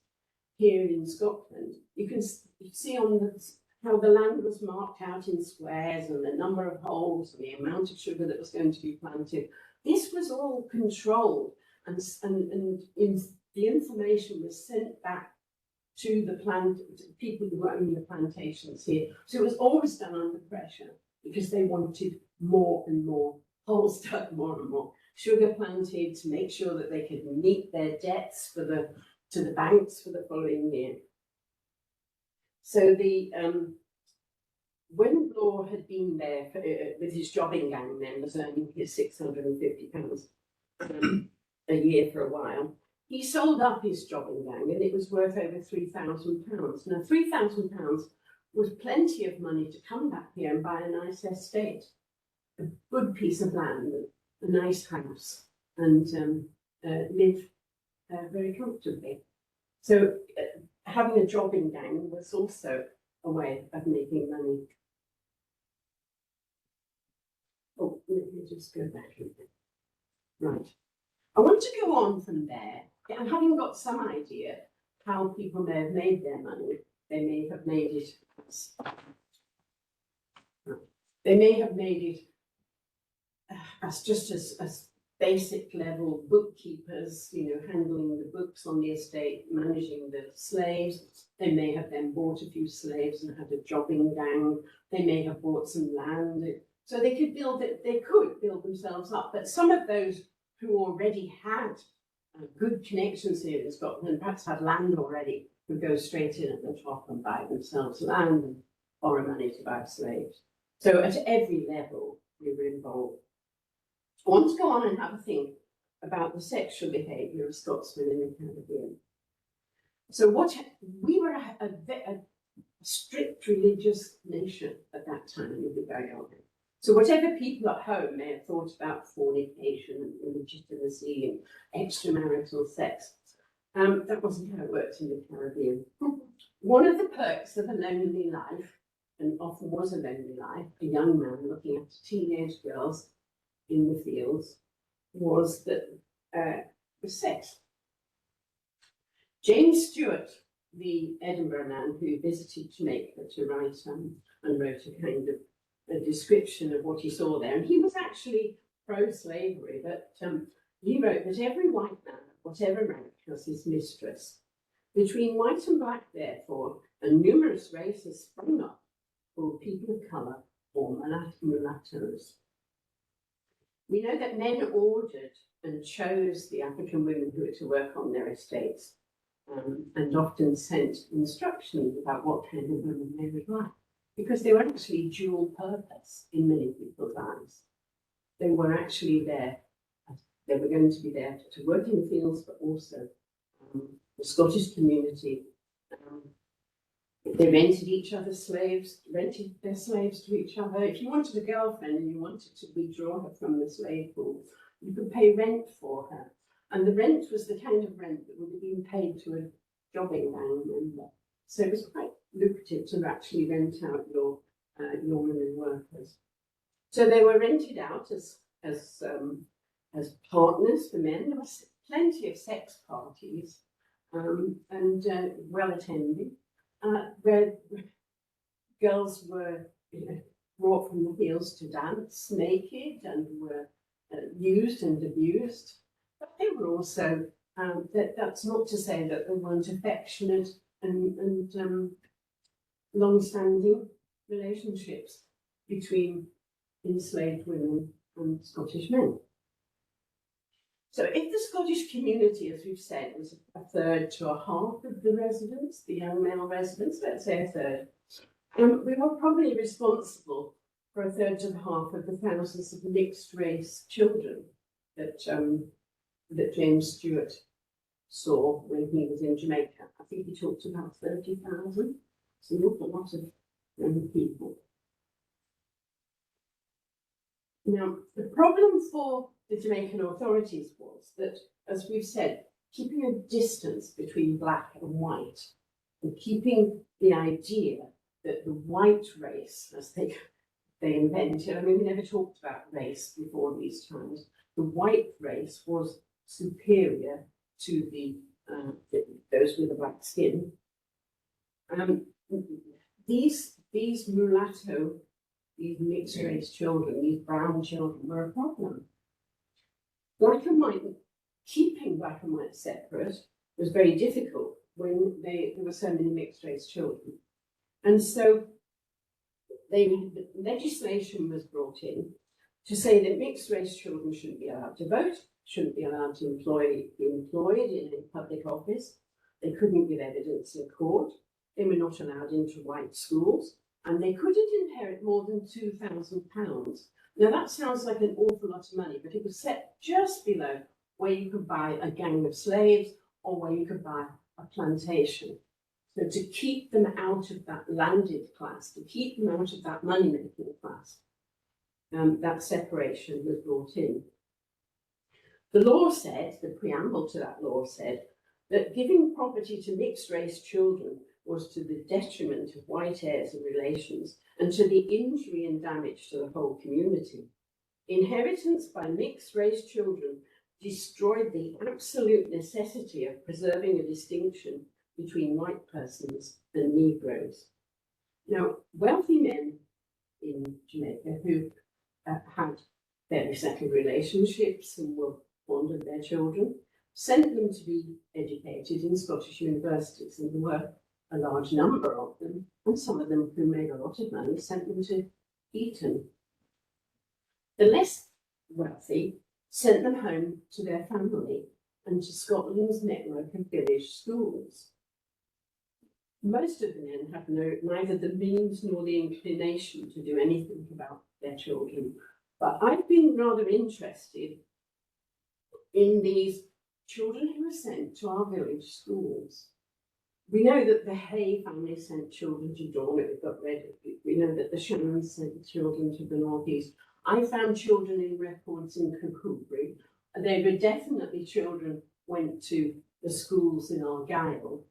here in Scotland. You can see on how the land was marked out in squares and the number of holes and the amount of sugar that was going to be planted. This was all controlled, and the information was sent back to the people who were owning the plantations here. So it was always done under pressure because they wanted more and more holes dug, more and more sugar planted to make sure that they could meet their debts to the banks for the following year. So when Law had been there with his jobbing gang members earning his £650 a year for a while, he sold up his jobbing gang and it was worth over £3,000. Now, £3,000 was plenty of money to come back here and buy a nice estate, a good piece of land, a nice house, and live very comfortably. So having a jobbing gang was also a way of making money. Oh, let me just go back a bit. Right. I want to go on from there. And having got some idea how people may have made their money, they may have made it as just as basic level bookkeepers, you know, handling the books on the estate, managing the slaves. They may have then bought a few slaves and had a jobbing gang. They may have bought some land. So they could build themselves up. But some of those who already had good connections here in Scotland, perhaps had land already, would go straight in at the top and buy themselves land and borrow money to buy slaves. So at every level, we were involved. I want to go on and have a think about the sexual behaviour of Scotsmen in the Caribbean. So we were a strict religious nation at that time, to be very honest. So whatever people at home may have thought about fornication and illegitimacy and extramarital sex, that wasn't how it worked in the Caribbean. One of the perks of a lonely life, and often was a lonely life, a young man looking after teenage girls in the fields, was that was sex. James Stewart the Edinburgh man who visited Jamaica to write and wrote a kind of a description of what he saw there. And he was actually pro-slavery, but he wrote that every white man, whatever rank, has his mistress. Between white and black, therefore, a numerous race has sprung up called people of colour or mulattoes. We know that men ordered and chose the African women who were to work on their estates, and often sent instructions about what kind of women they would like, because they were actually dual purpose in many people's eyes. They were actually there, they were going to be there to work in the fields, but also the Scottish community. They rented each other's slaves, rented their slaves to each other. If you wanted a girlfriend and you wanted to withdraw her from the slave pool, you could pay rent for her. And the rent was the kind of rent that would have been paid to a jobbing gang member. So it was quite lucrative to actually rent out your women workers. So they were rented out as partners for men. There was plenty of sex parties and well attended, where girls were brought from the fields to dance naked and were used and abused. But they were also, that's not to say that they weren't affectionate and long-standing relationships between enslaved women and Scottish men. So if the Scottish community, as we've said, was a third to a half of the residents, the young male residents, let's say a third, we were probably responsible for a third to half of the thousands of mixed-race children that that James Stewart saw when he was in Jamaica. I think he talked about 30,000. It's an awful lot of young people. Now, the problem for the Jamaican authorities was that, as we've said, keeping a distance between black and white, and keeping the idea that the white race, as they invented, I mean, we never talked about race before these times, the white race was superior to those with a black skin. These mulatto, these mixed race children, these brown children were a problem. Black and white, keeping black and white separate was very difficult when there were so many mixed race children. And so legislation was brought in to say that mixed race children shouldn't be allowed to vote, shouldn't be allowed to be employed in a public office, they couldn't give evidence in court, they were not allowed into white schools, and they couldn't inherit more than £2,000. Now that sounds like an awful lot of money, but it was set just below where you could buy a gang of slaves or where you could buy a plantation. So to keep them out of that landed class, to keep them out of that money-making class, that separation was brought in. The law said, the preamble to that law said, that giving property to mixed-race children was to the detriment of white heirs and relations and to the injury and damage to the whole community. Inheritance by mixed-race children destroyed the absolute necessity of preserving a distinction between white persons and Negroes. Now, wealthy men in Jamaica who had fairly settled relationships and were fond of their children sent them to be educated in Scottish universities, and there were a large number of them, and some of them who made a lot of money sent them to Eton. The less wealthy sent them home to their family and to Scotland's network of village schools. Most of the men have neither the means nor the inclination to do anything about their children, but I've been rather interested in these children who were sent to our village schools. We know that the Hay family sent children to Dornet, we've got Reddit. We know that the Shannons sent children to the northeast. I found children in records in Kirkcudbright. They were definitely children went to the schools in Argyll.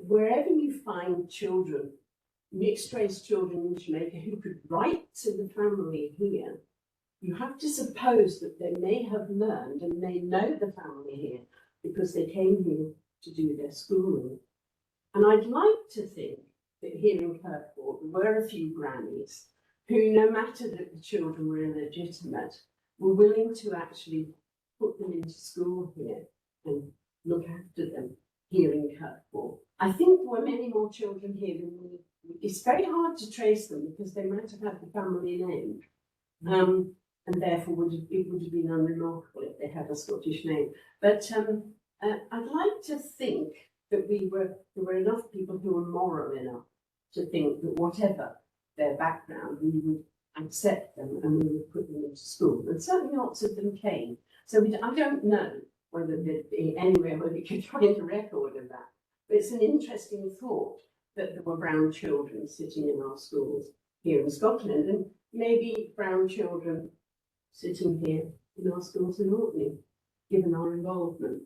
Wherever you find children, mixed-race children in Jamaica who could write to the family here, you have to suppose that they may have learned and may know the family here because they came here to do their schooling. And I'd like to think that here in Kirkwall there were a few grannies who, no matter that the children were illegitimate, were willing to actually put them into school here and look after them here in Kirkwall. I think there were many more children here than we. It's very hard to trace them because they might have had the family name, and therefore it would have been unremarkable if they had a Scottish name. But I'd like to think that there were enough people who were moral enough to think that whatever their background, we would accept them and we would put them into school. And certainly lots of them came. So I don't know whether there'd be anywhere where we could find a record of that. But it's an interesting thought that there were brown children sitting in our schools here in Scotland, and maybe brown children sitting here in our schools in Orkney, given our involvement.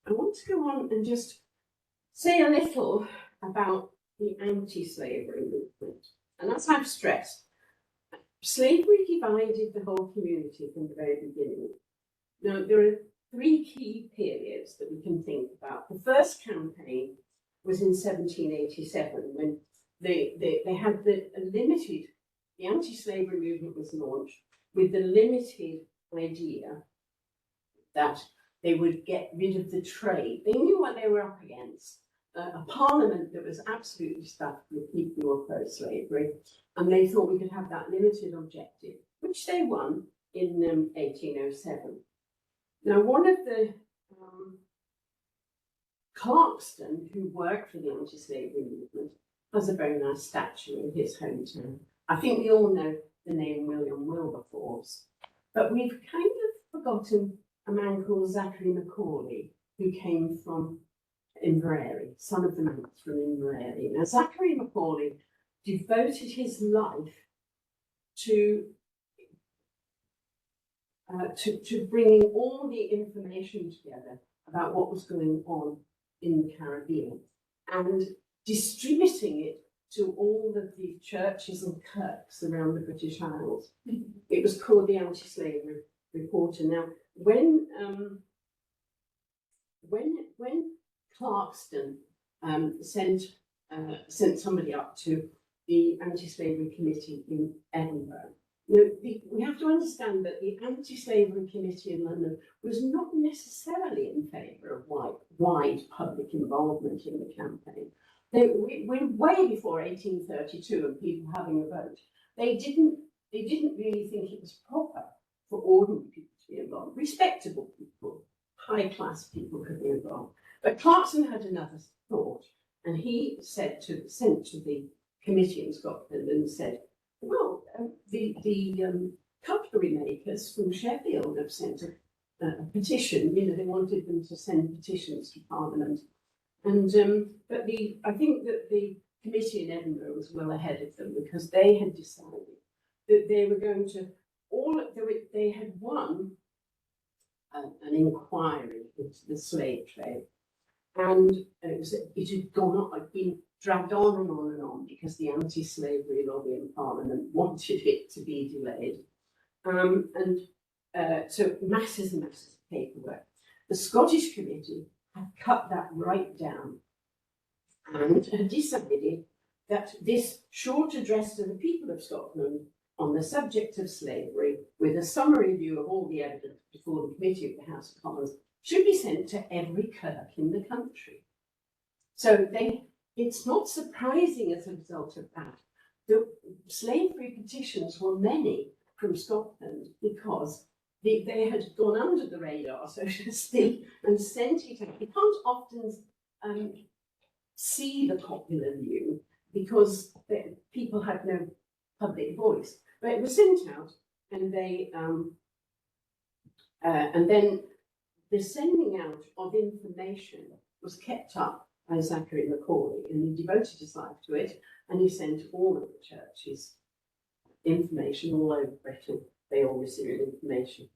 I want to go on and just say a little about the anti-slavery movement. And as I've stressed, slavery divided the whole community from the very beginning. Now, there are three key periods that we can think about. The first campaign was in 1787 when they had the anti-slavery movement was launched with the limited idea that they would get rid of the trade. They knew what they were up against. A parliament that was absolutely stuffed with people who were pro-slavery, and they thought we could have that limited objective, which they won in 1807. Now, one of the Clarkston, who worked for the anti-slavery movement, has a very nice statue in his hometown. I think we all know the name William Wilberforce, but we've kind of forgotten a man called Zachary Macaulay, who came from Inverary, son of the monks from Inverary. Now, Zachary Macaulay devoted his life to bringing all the information together about what was going on in the Caribbean and distributing it to all of the churches and kirks around the British Isles. It was called the Anti-Slavery Reporter. Now, when Clarkston sent somebody up to the Anti-Slavery Committee in Edinburgh, we have to understand that the Anti-Slavery Committee in London was not necessarily in favour of wide public involvement in the campaign. We're way before 1832 and people having a vote. They didn't really think it was proper for ordinary people to be involved. Respectable people, high-class people could be involved. But Clarkson had another thought, and he sent to the committee in Scotland and said, well, the cutlery makers from Sheffield have sent a petition. They wanted them to send petitions to Parliament. And I think that the committee in Edinburgh was well ahead of them because they had decided that they were going to they had won an inquiry into the slave trade, and it had been dragged on and on and on because the anti-slavery lobby in Parliament wanted it to be delayed, so masses and masses of paperwork. The Scottish committee had cut that right down and had decided that this short address to the people of Scotland on the subject of slavery, with a summary view of all the evidence before the committee of the House of Commons, should be sent to every kirk in the country. So it's not surprising as a result of that. The slavery petitions were many from Scotland because they had gone under the radar, so to speak, and sent it out. You can't often see the popular view because people had no public voice. But it was sent out, and and then the sending out of information was kept up by Zachary Macaulay, and he devoted his life to it, and he sent all of the churches information all over Britain. They all received information.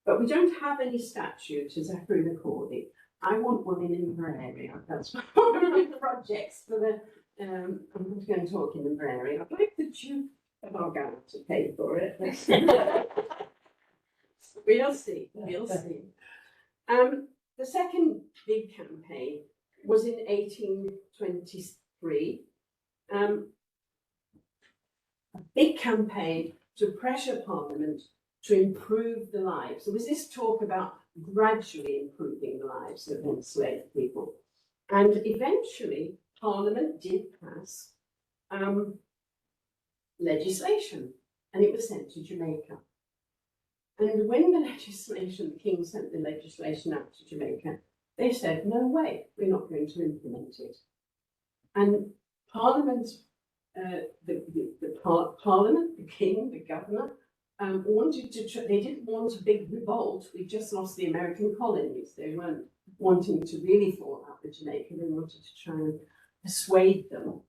But we don't have any statue to Zachary Macaulay. I want one in Inverary. That's one of my projects for the. I'm not going to talk in Inverary. I'd like the Duke of Argyll to pay for it. We'll see. We'll see. the second big campaign was in 1823. A big campaign to pressure Parliament to improve the lives. There was this talk about gradually improving the lives of enslaved people. And eventually, Parliament did pass legislation, and it was sent to Jamaica. And when the King sent the legislation out to Jamaica, they said, no way, we're not going to implement it. And Parliament, Parliament, the King, the governor, wanted to, they didn't want a big revolt. We just lost the American colonies. They weren't wanting to really fall out with Jamaica. They wanted to try and persuade them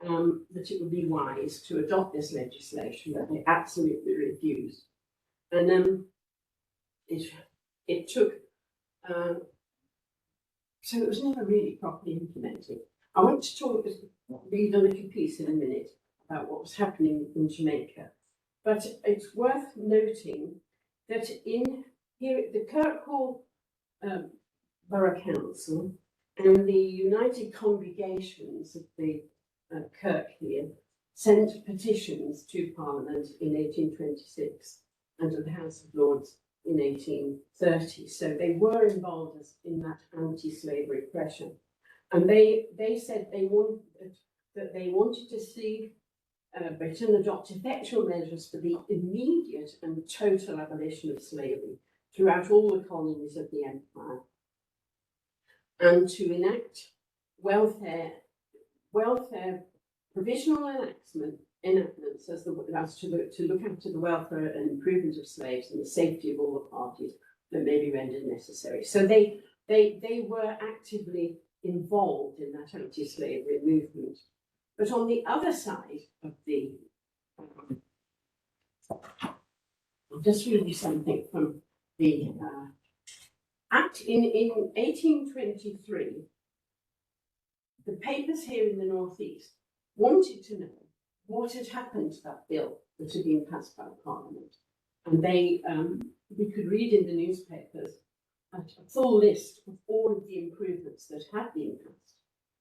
that it would be wise to adopt this legislation, that they absolutely refused. And it took, so it was never really properly implemented. I want to read a little piece in a minute about what was happening in Jamaica. But it's worth noting that in here, the Kirkwall Borough Council and the United Congregations of the Kirk here sent petitions to Parliament in 1826 and to the House of Lords in 1830. So they were involved in that anti-slavery pressure. And they said they wanted to see Britain adopt effectual measures for the immediate and total abolition of slavery throughout all the colonies of the empire, and to enact welfare provisional enactments as to look after the welfare and improvement of slaves and the safety of all the parties that may be rendered necessary. So they were actively involved in that anti-slavery movement. But on the other side of the, I'll just read you something from the Act in 1823. The papers here in the Northeast wanted to know what had happened to that bill that had been passed by Parliament. And they, we could read in the newspapers a full list of all of the improvements that had been passed.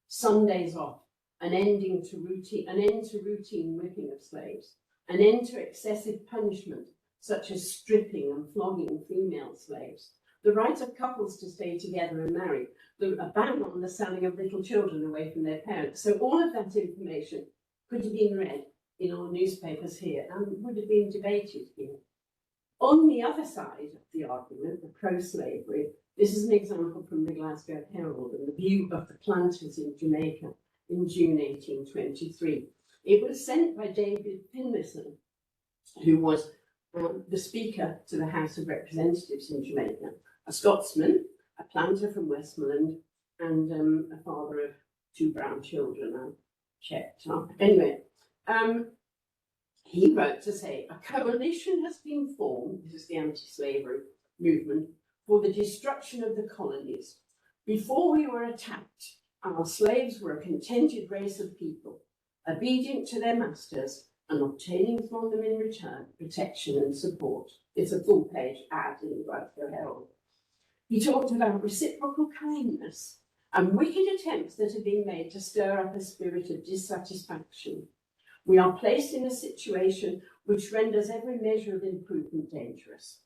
Sundays off, an end to routine whipping of slaves, an end to excessive punishment, such as stripping and flogging female slaves, the right of couples to stay together and marry, a ban on the selling of little children away from their parents. So all of that information could have been read in our newspapers here and would have been debated here. On the other side of the argument, the pro-slavery, this is an example from the Glasgow Herald and the view of the planters in Jamaica in June 1823. It was sent by David Finlayson, who was the Speaker to the House of Representatives in Jamaica, a Scotsman, a planter from Westmoreland, and a father of 2 brown children. I checked. Anyway, he wrote to say, a coalition has been formed, this is the anti-slavery movement, for the destruction of the colonies. Before we were attacked, our slaves were a contented race of people, obedient to their masters and obtaining from them in return protection and support. It's a full-page ad in the Glasgow Herald. He talked about reciprocal kindness and wicked attempts that have been made to stir up a spirit of dissatisfaction. We are placed in a situation which renders every measure of improvement dangerous.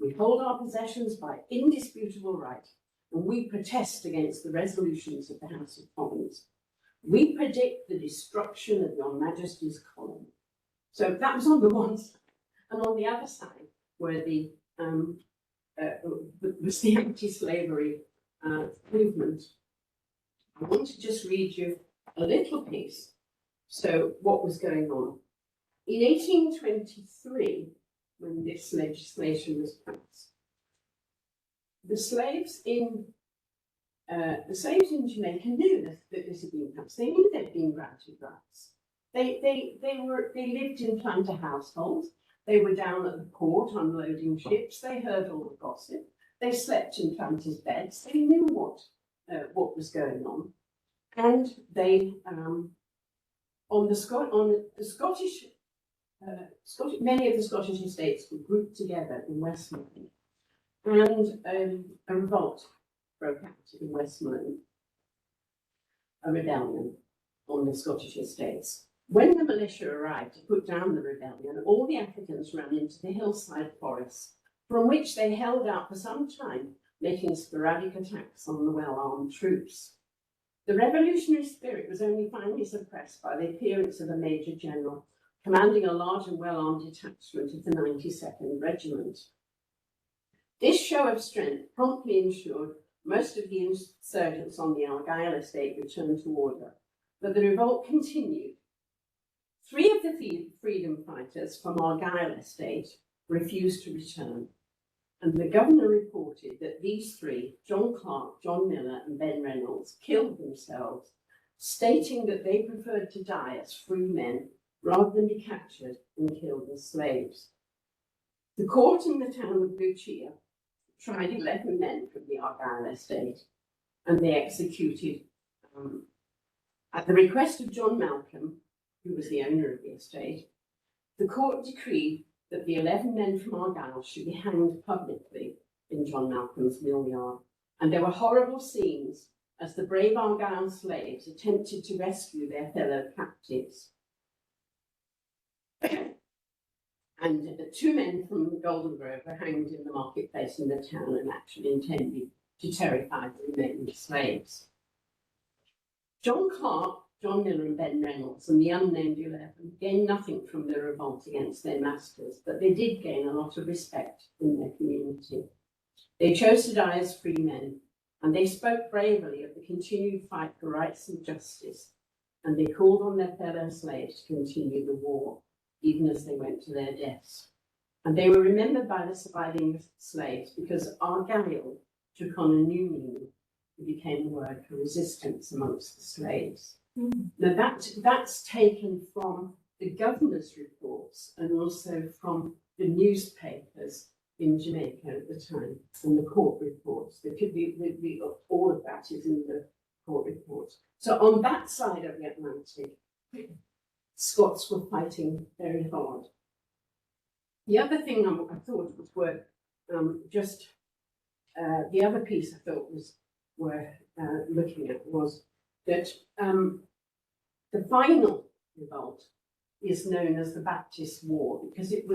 We hold our possessions by indisputable right, and we protest against the resolutions of the House of Commons. We predict the destruction of Your Majesty's colony. So that was on the one side, and on the other side were was the anti-slavery movement. I want to just read you a little piece. So what was going on? In 1823, when this legislation was passed, the slaves in Jamaica knew that this had been passed. They knew they'd been granted rights. They lived in planter households. They were down at the port unloading ships. They heard all the gossip. They slept in planters' beds. They knew what was going on, and they many of the Scottish estates were grouped together in Westmoreland, and a revolt broke out in Westmoreland, a rebellion on the Scottish estates. When the militia arrived to put down the rebellion, all the Africans ran into the hillside forests, from which they held out for some time, making sporadic attacks on the well-armed troops. The revolutionary spirit was only finally suppressed by the appearance of a major general commanding a large and well-armed detachment of the 92nd Regiment. This show of strength promptly ensured most of the insurgents on the Argyll estate returned to order, but the revolt continued. 3 of the freedom fighters from Argyll estate refused to return, and the governor reported that these 3, John Clark, John Miller and Ben Reynolds, killed themselves, stating that they preferred to die as free men rather than be captured and killed as slaves. The court in the town of Lucia tried 11 men from the Argyll estate, and they executed, at the request of John Malcolm, who was the owner of the estate, the court decreed that the 11 men from Argyll should be hanged publicly in John Malcolm's mill yard. And there were horrible scenes as the brave Argyll slaves attempted to rescue their fellow captives. And the 2 men from Golden Grove were hanged in the marketplace in the town and actually intended to terrify the remaining slaves. John Clark, John Miller and Ben Reynolds and the unnamed 11 gained nothing from the revolt against their masters, but they did gain a lot of respect in their community. They chose to die as free men, and they spoke bravely of the continued fight for rights and justice, and they called on their fellow slaves to continue the war, even as they went to their deaths. And they were remembered by the surviving slaves because Argyll took on a new meaning. It became a word for resistance amongst the slaves. Now that's taken from the governor's reports and also from the newspapers in Jamaica at the time and the court reports. All of that is in the court reports. So on that side of the Atlantic, Scots were fighting very hard. The other thing I thought was worth the other piece I thought was worth looking at was that the final revolt is known as the Baptist War because it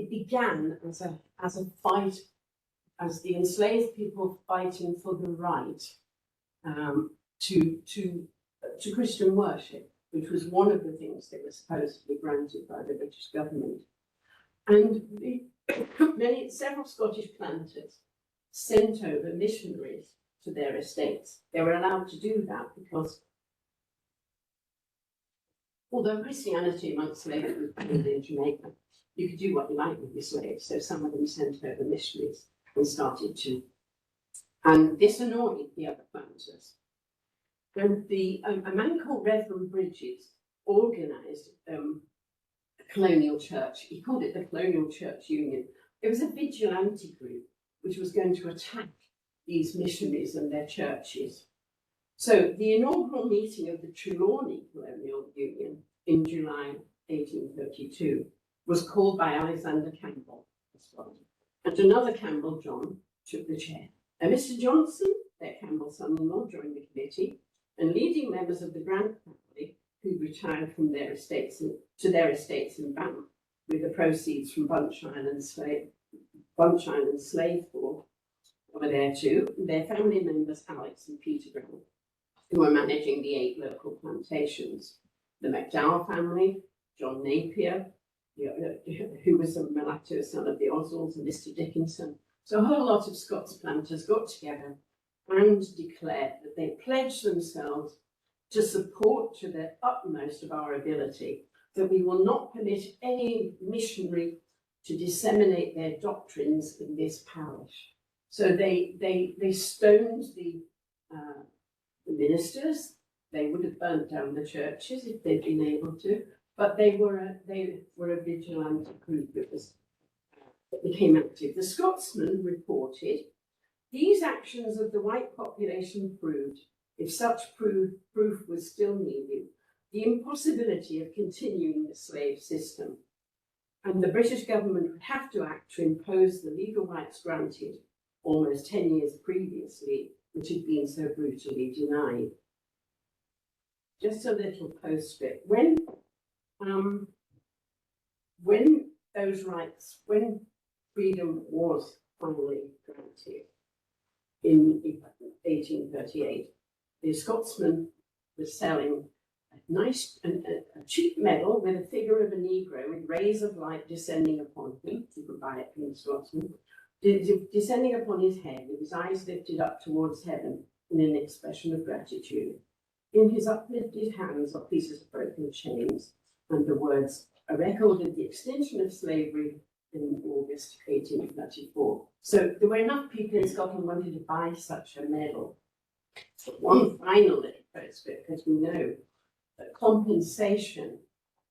began as a fight, as the enslaved people fighting for the right to Christian worship, which was one of the things that was supposedly granted by the British government. And several Scottish planters sent over missionaries to their estates. They were allowed to do that because although Christianity amongst slaves was banned in Jamaica, you could do what you like with your slaves. So some of them sent over missionaries and started to, and this annoyed the other planters. And a man called Reverend Bridges organised a colonial church. He called it the Colonial Church Union. It was a vigilante group which was going to attack these missionaries and their churches. So the inaugural meeting of the Trelawney Colonial Union in July 1832 was called by Alexander Campbell, and another Campbell, John, took the chair. And Mr. Johnson, their Campbell's son-in-law, joined the committee, and leading members of the Grant family, who retired from their estates to their estates in Banff with the proceeds from Bunch Island slave pool, were there too. Their family members, Alex and Peter Grant, who were managing the 8 local plantations. The McDowell family, John Napier, who was a mulatto son of the Oswalds, and Mr. Dickinson. So a whole lot of Scots planters got together and declared that they pledged themselves to support to the utmost of our ability that we will not permit any missionary to disseminate their doctrines in this parish. So they stoned the ministers. They would have burnt down the churches if they'd been able to, but they were a vigilante group that became active. The Scotsman reported, these actions of the white population proved, if such proof was still needed, the impossibility of continuing the slave system, and the British government would have to act to impose the legal rights granted almost 10 years previously, which had been so brutally denied. Just a little postscript. When those rights, when freedom was finally granted in 1838, the Scotsman was selling a nice and a cheap medal with a figure of a Negro with rays of light descending upon him. You could buy it from the Scotsman. Descending upon his head, with his eyes lifted up towards heaven in an expression of gratitude. In his uplifted hands are pieces of broken chains and the words, "A record of the extension of slavery in August 1834. So there were enough people in Scotland wanted to buy such a medal. But one final little postscript, because we know that compensation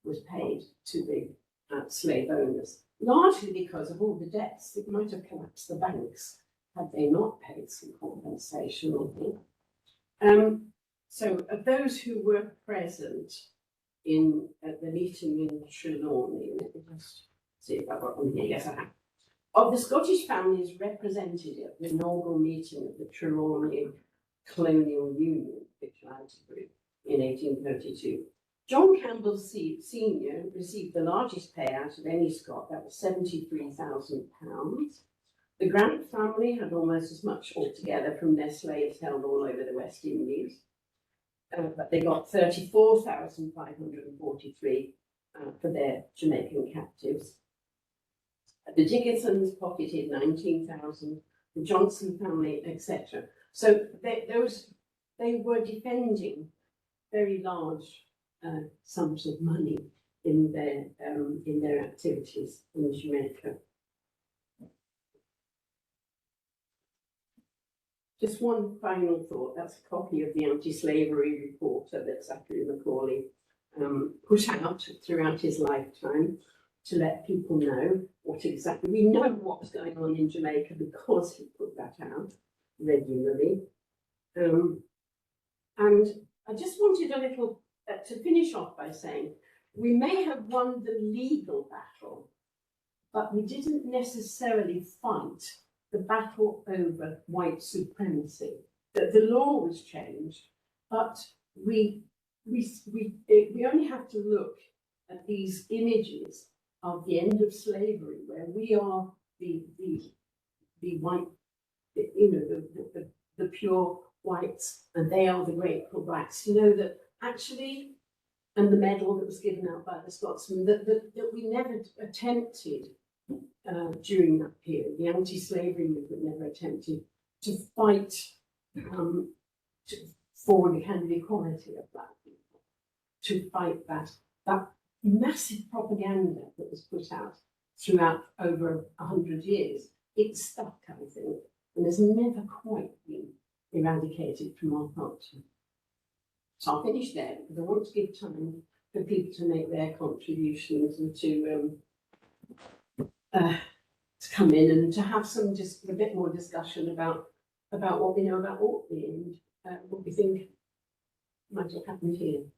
was paid to the slave owners, largely because of all the debts that might have collapsed the banks had they not paid some compensation or thing. So of those who were present at the meeting in Trelawney, let me just see if I've got one here. Yes, I have. Of the Scottish families represented at the inaugural meeting of the Trelawney Colonial Union, which I group in 1832, John Campbell Senior received the largest payout of any Scot, that was £73,000. The Grant family had almost as much altogether from their slaves held all over the West Indies. But they got 34,543 for their Jamaican captives. The Dickinsons pocketed 19,000, the Johnson family, etc. So they were defending very large sums of money in their activities in Jamaica. Just one final thought. That's a copy of the anti-slavery report that Zachary Macaulay put out throughout his lifetime to let people know what exactly, we know what was going on in Jamaica because he put that out regularly. And I just wanted a little, to finish off by saying, we may have won the legal battle, but we didn't necessarily fight the battle over white supremacy. That the law was changed, but we only have to look at these images of the end of slavery, where we are the white, the pure whites, and they are the grateful blacks. You know that actually, and the medal that was given out by the Scotsman, that we never attempted. During that period, the anti-slavery movement never attempted to fight for the kind of equality of black people, to fight that massive propaganda that was put out throughout over 100 years. It stuck, I think, and has never quite been eradicated from our culture. So I'll finish there because I want to give time for people to make their contributions and to come in and to have some just a bit more discussion about what we know about Orkney and what we think might have happened here.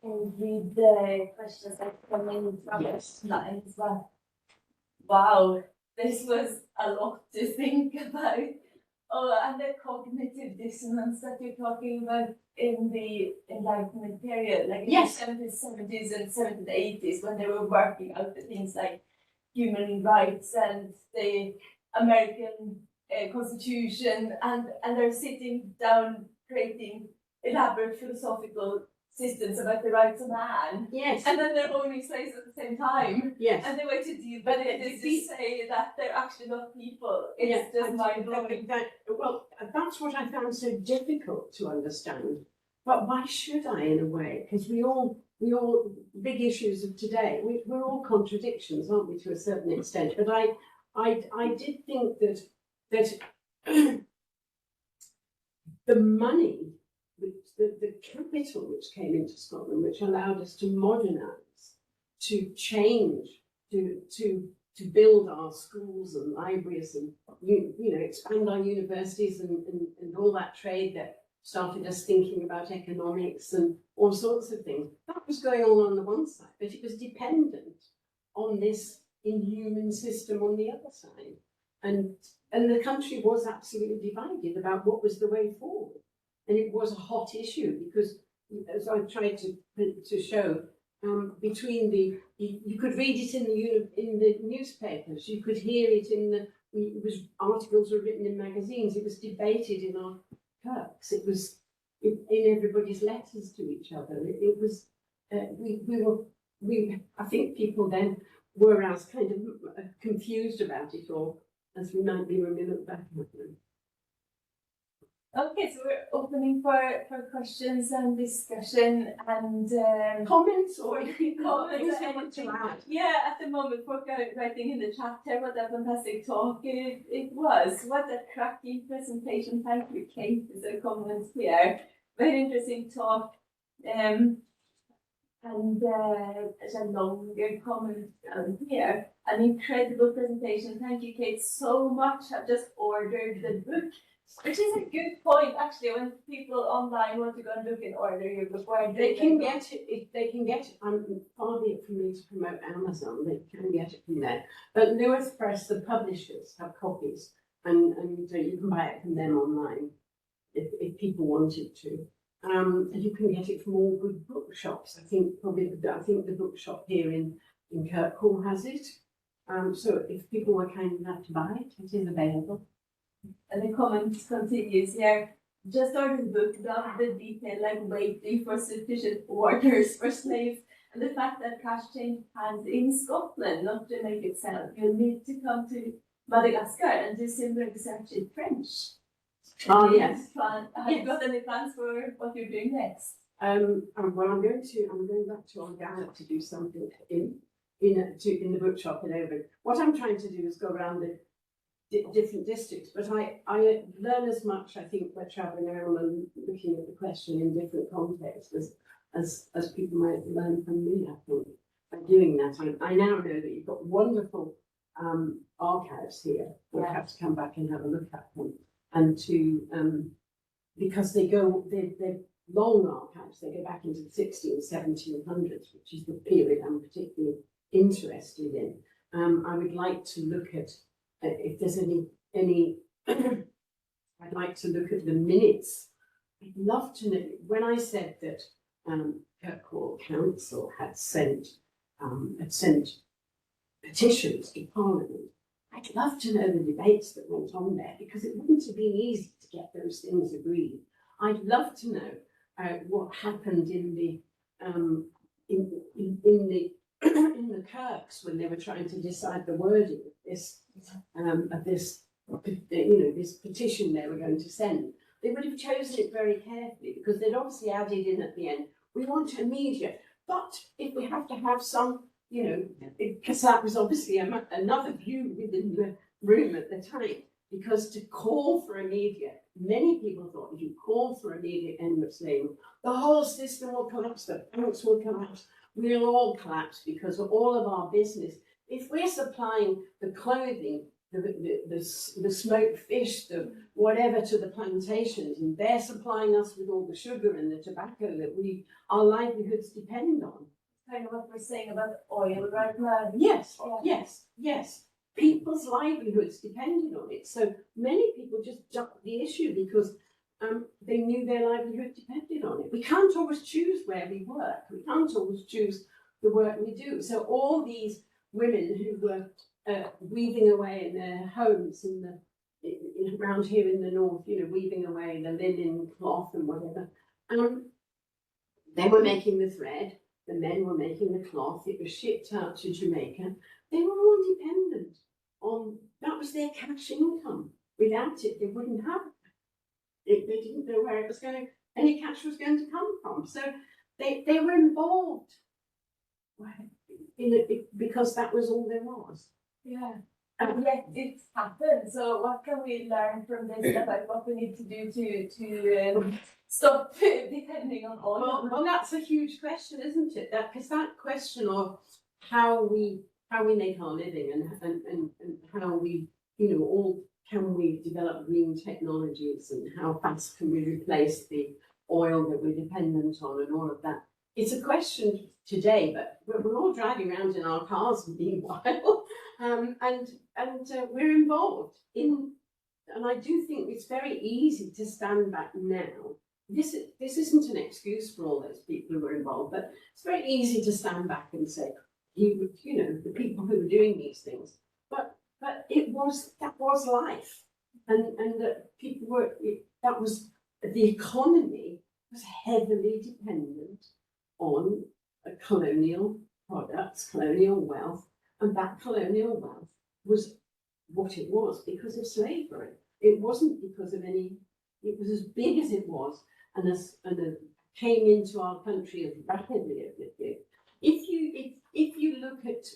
And read the questions that come in from tonight as well. Wow, this was a lot to think about. Oh, and the cognitive dissonance that you're talking about in the Enlightenment period, like in the 1770s and 1780s, when they were working out the things like human rights and the American Constitution, and they're sitting down creating elaborate philosophical systems about the rights of man. Yes. And then they're owning slaves at the same time. Yes. And the way to deal with it is to say that they're actually not people. It's just mind-blowing. Well, that's what I found so difficult to understand. But why should I, in a way? Because we all big issues of today. We're all contradictions, aren't we, to a certain extent? But I did think that the money, the capital which came into Scotland, which allowed us to modernise, to change, to build our schools and libraries and expand our universities and all that trade that started us thinking about economics and all sorts of things. That was going on the one side, but it was dependent on this inhuman system on the other side. And the country was absolutely divided about what was the way forward. And it was a hot issue because, as I tried to show, between you could read it in the newspapers, you could hear it articles were written in magazines, it was debated in our kirks, it was in everybody's letters to each other. It was, I think people then were as kind of confused about it all as we might be when we look back at them. Okay, so we're opening for questions and discussion and Comments or comments. things you want to add. Yeah, at the moment, folk are writing in the chat here what a fantastic talk it was. What a cracking presentation. Thank you, Kate, for the comments here. Very interesting talk. And there's a longer comment here. An incredible presentation. Thank you, Kate, so much. I've just ordered the book. Which is a good point, actually, when people online want to go and look and order your book. Where They can get it. If they can get it, far be it from me to promote Amazon. They can get it from there. But Lewis Press, the publishers, have copies, and you can buy it from them online if people wanted to. You can get it from all good bookshops. I think the bookshop here in Kirkwall has it. So if people were kind enough to buy it, it is available. And the comment continues here. Just ordered the book, love the detail, like waiting for sufficient orders for slaves, and the fact that cash change hands in Scotland, not Jamaica itself. You'll need to come to Madagascar and do similar research in French. Oh yes. Have you got any plans for what you're doing next? Well, I'm going back to Ghana to do something in the bookshop in Oban. What I'm trying to do is go around the different districts, but I learn as much, I think, by travelling around and looking at the question in different contexts as people might learn from me, I think, by doing that. I now know that you've got wonderful archives here. We'll have to come back and have a look at them, and because they're long archives, they go back into the 1600s, 1700s, which is the period I'm particularly interested in. I would like to look at if there's any I'd like to look at the minutes. I'd love to know, when I said that Kirkwall Council had sent petitions to Parliament, I'd love to know the debates that went on there, because it wouldn't have been easy to get those things agreed. I'd love to know what happened in the in the Kirks when they were trying to decide the wording of this petition they were going to send. They would have chosen it very carefully, because they'd obviously added in at the end, we want immediate, but if we have to have some, because that was obviously another view within the room at the time, because to call for immediate, many people thought if you call for immediate end of slavery, the whole system will collapse, the banks will collapse, we'll all collapse because of all of our business. If we're supplying the clothing, the smoked fish, the whatever to the plantations, and they're supplying us with all the sugar and the tobacco that our livelihoods depend on. Kind of what we're saying about oil right now. Yes, yes. People's livelihoods depended on it. So many people just jumped the issue because they knew their livelihood depended on it. We can't always choose where we work. We can't always choose the work we do. So all these women who were weaving away in their homes around here in the north, weaving away the linen cloth and whatever, they were making the thread. The men were making the cloth. It was shipped out to Jamaica. They were all dependent on, that was their cash income. Without it, they wouldn't have it. They didn't know where any cash was going to come from. So they were involved in it because that was all there was. Yeah. And yet it's happened. So what can we learn from this about what we need to do to stop depending on oil? Well, that's a huge question, isn't it? Because that question of how we make our living and how we, all can we develop green technologies and how fast can we replace the oil that we're dependent on and all of that. it's a question today, but we're all driving around in our cars meanwhile, and we're involved in. And I do think it's very easy to stand back now. This isn't an excuse for all those people who were involved, but it's very easy to stand back and say, you know, the people who were doing these things. But that was life, and people were. That was the economy was heavily dependent on colonial products, colonial wealth, and that colonial wealth was what it was because of slavery. It wasn't because of any. It was as big as it was, and came into our country as rapidly as it did. If you look at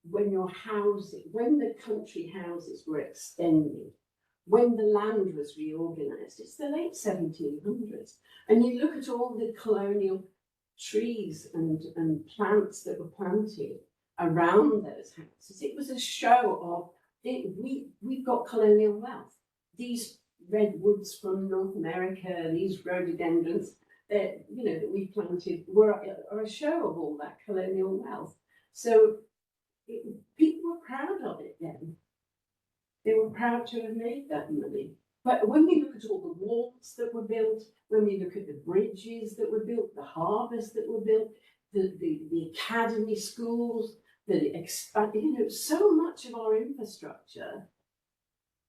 when the country houses were extended, when the land was reorganised, it's the late 1700s, and you look at all the colonial trees and plants that were planted around those houses, it was a show of we've got colonial wealth. These redwoods from North America, these rhododendrons that we planted are a show of all that colonial wealth. So people were proud of it then. They were proud to have made that money. But when we look at all the walls that were built, when we look at the bridges that were built, the harbours that were built, the academy schools, so much of our infrastructure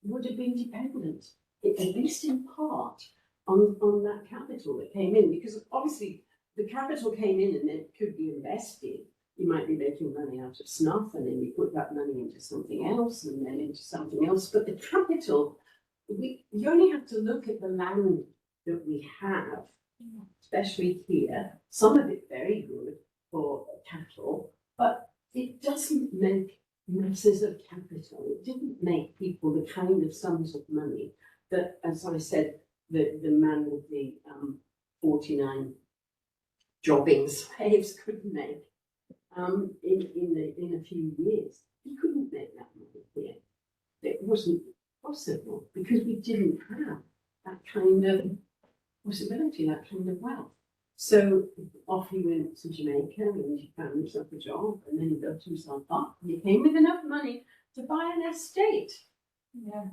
would have been dependent, at least in part, on that capital that came in. Because obviously the capital came in and it could be invested. You might be making money out of snuff, and then you put that money into something else, and then into something else. But the capital, you only have to look at the land that we have, especially here. Some of it very good for cattle, but it doesn't make masses of capital. It didn't make people the kind of sums of money that, as I said, the man with the 49 jobbing slaves could make. In a few years, he couldn't make that money here. It wasn't possible because we didn't have that kind of possibility, that kind of wealth. So off he went to Jamaica and he found himself a job, and then he built himself up. And he came with enough money to buy an estate. Yeah.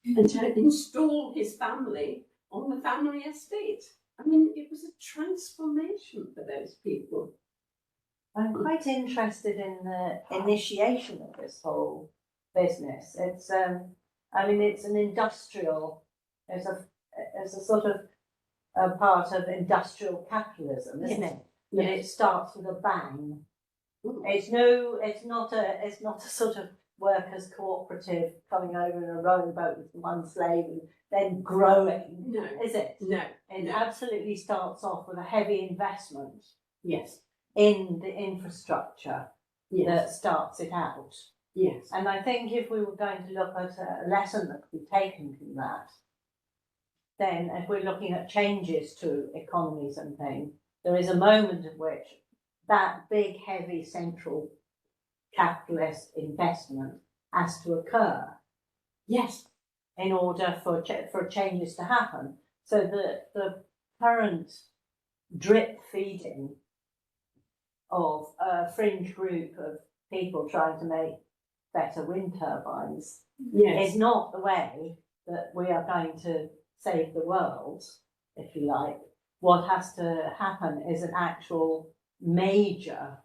And to install his family on the family estate. I mean, it was a transformation for those people. I'm quite interested in the initiation of this whole business. It's, it's an industrial, it's a sort of a part of industrial capitalism, isn't it? But it starts with a bang. It's not a sort of workers' cooperative coming over in a rowboat with one slave and then growing. No, is it? No, it absolutely starts off with a heavy investment. Yes. In the infrastructure that starts it out. Yes. And I think if we were going to look at a lesson that could be taken from that, then if we're looking at changes to economies and things, there is a moment at which that big, heavy central capitalist investment has to occur. Yes. In order for changes to happen. So the current drip feeding of a fringe group of people trying to make better wind turbines is not the way that we are going to save the world, if you like. What has to happen is an actual major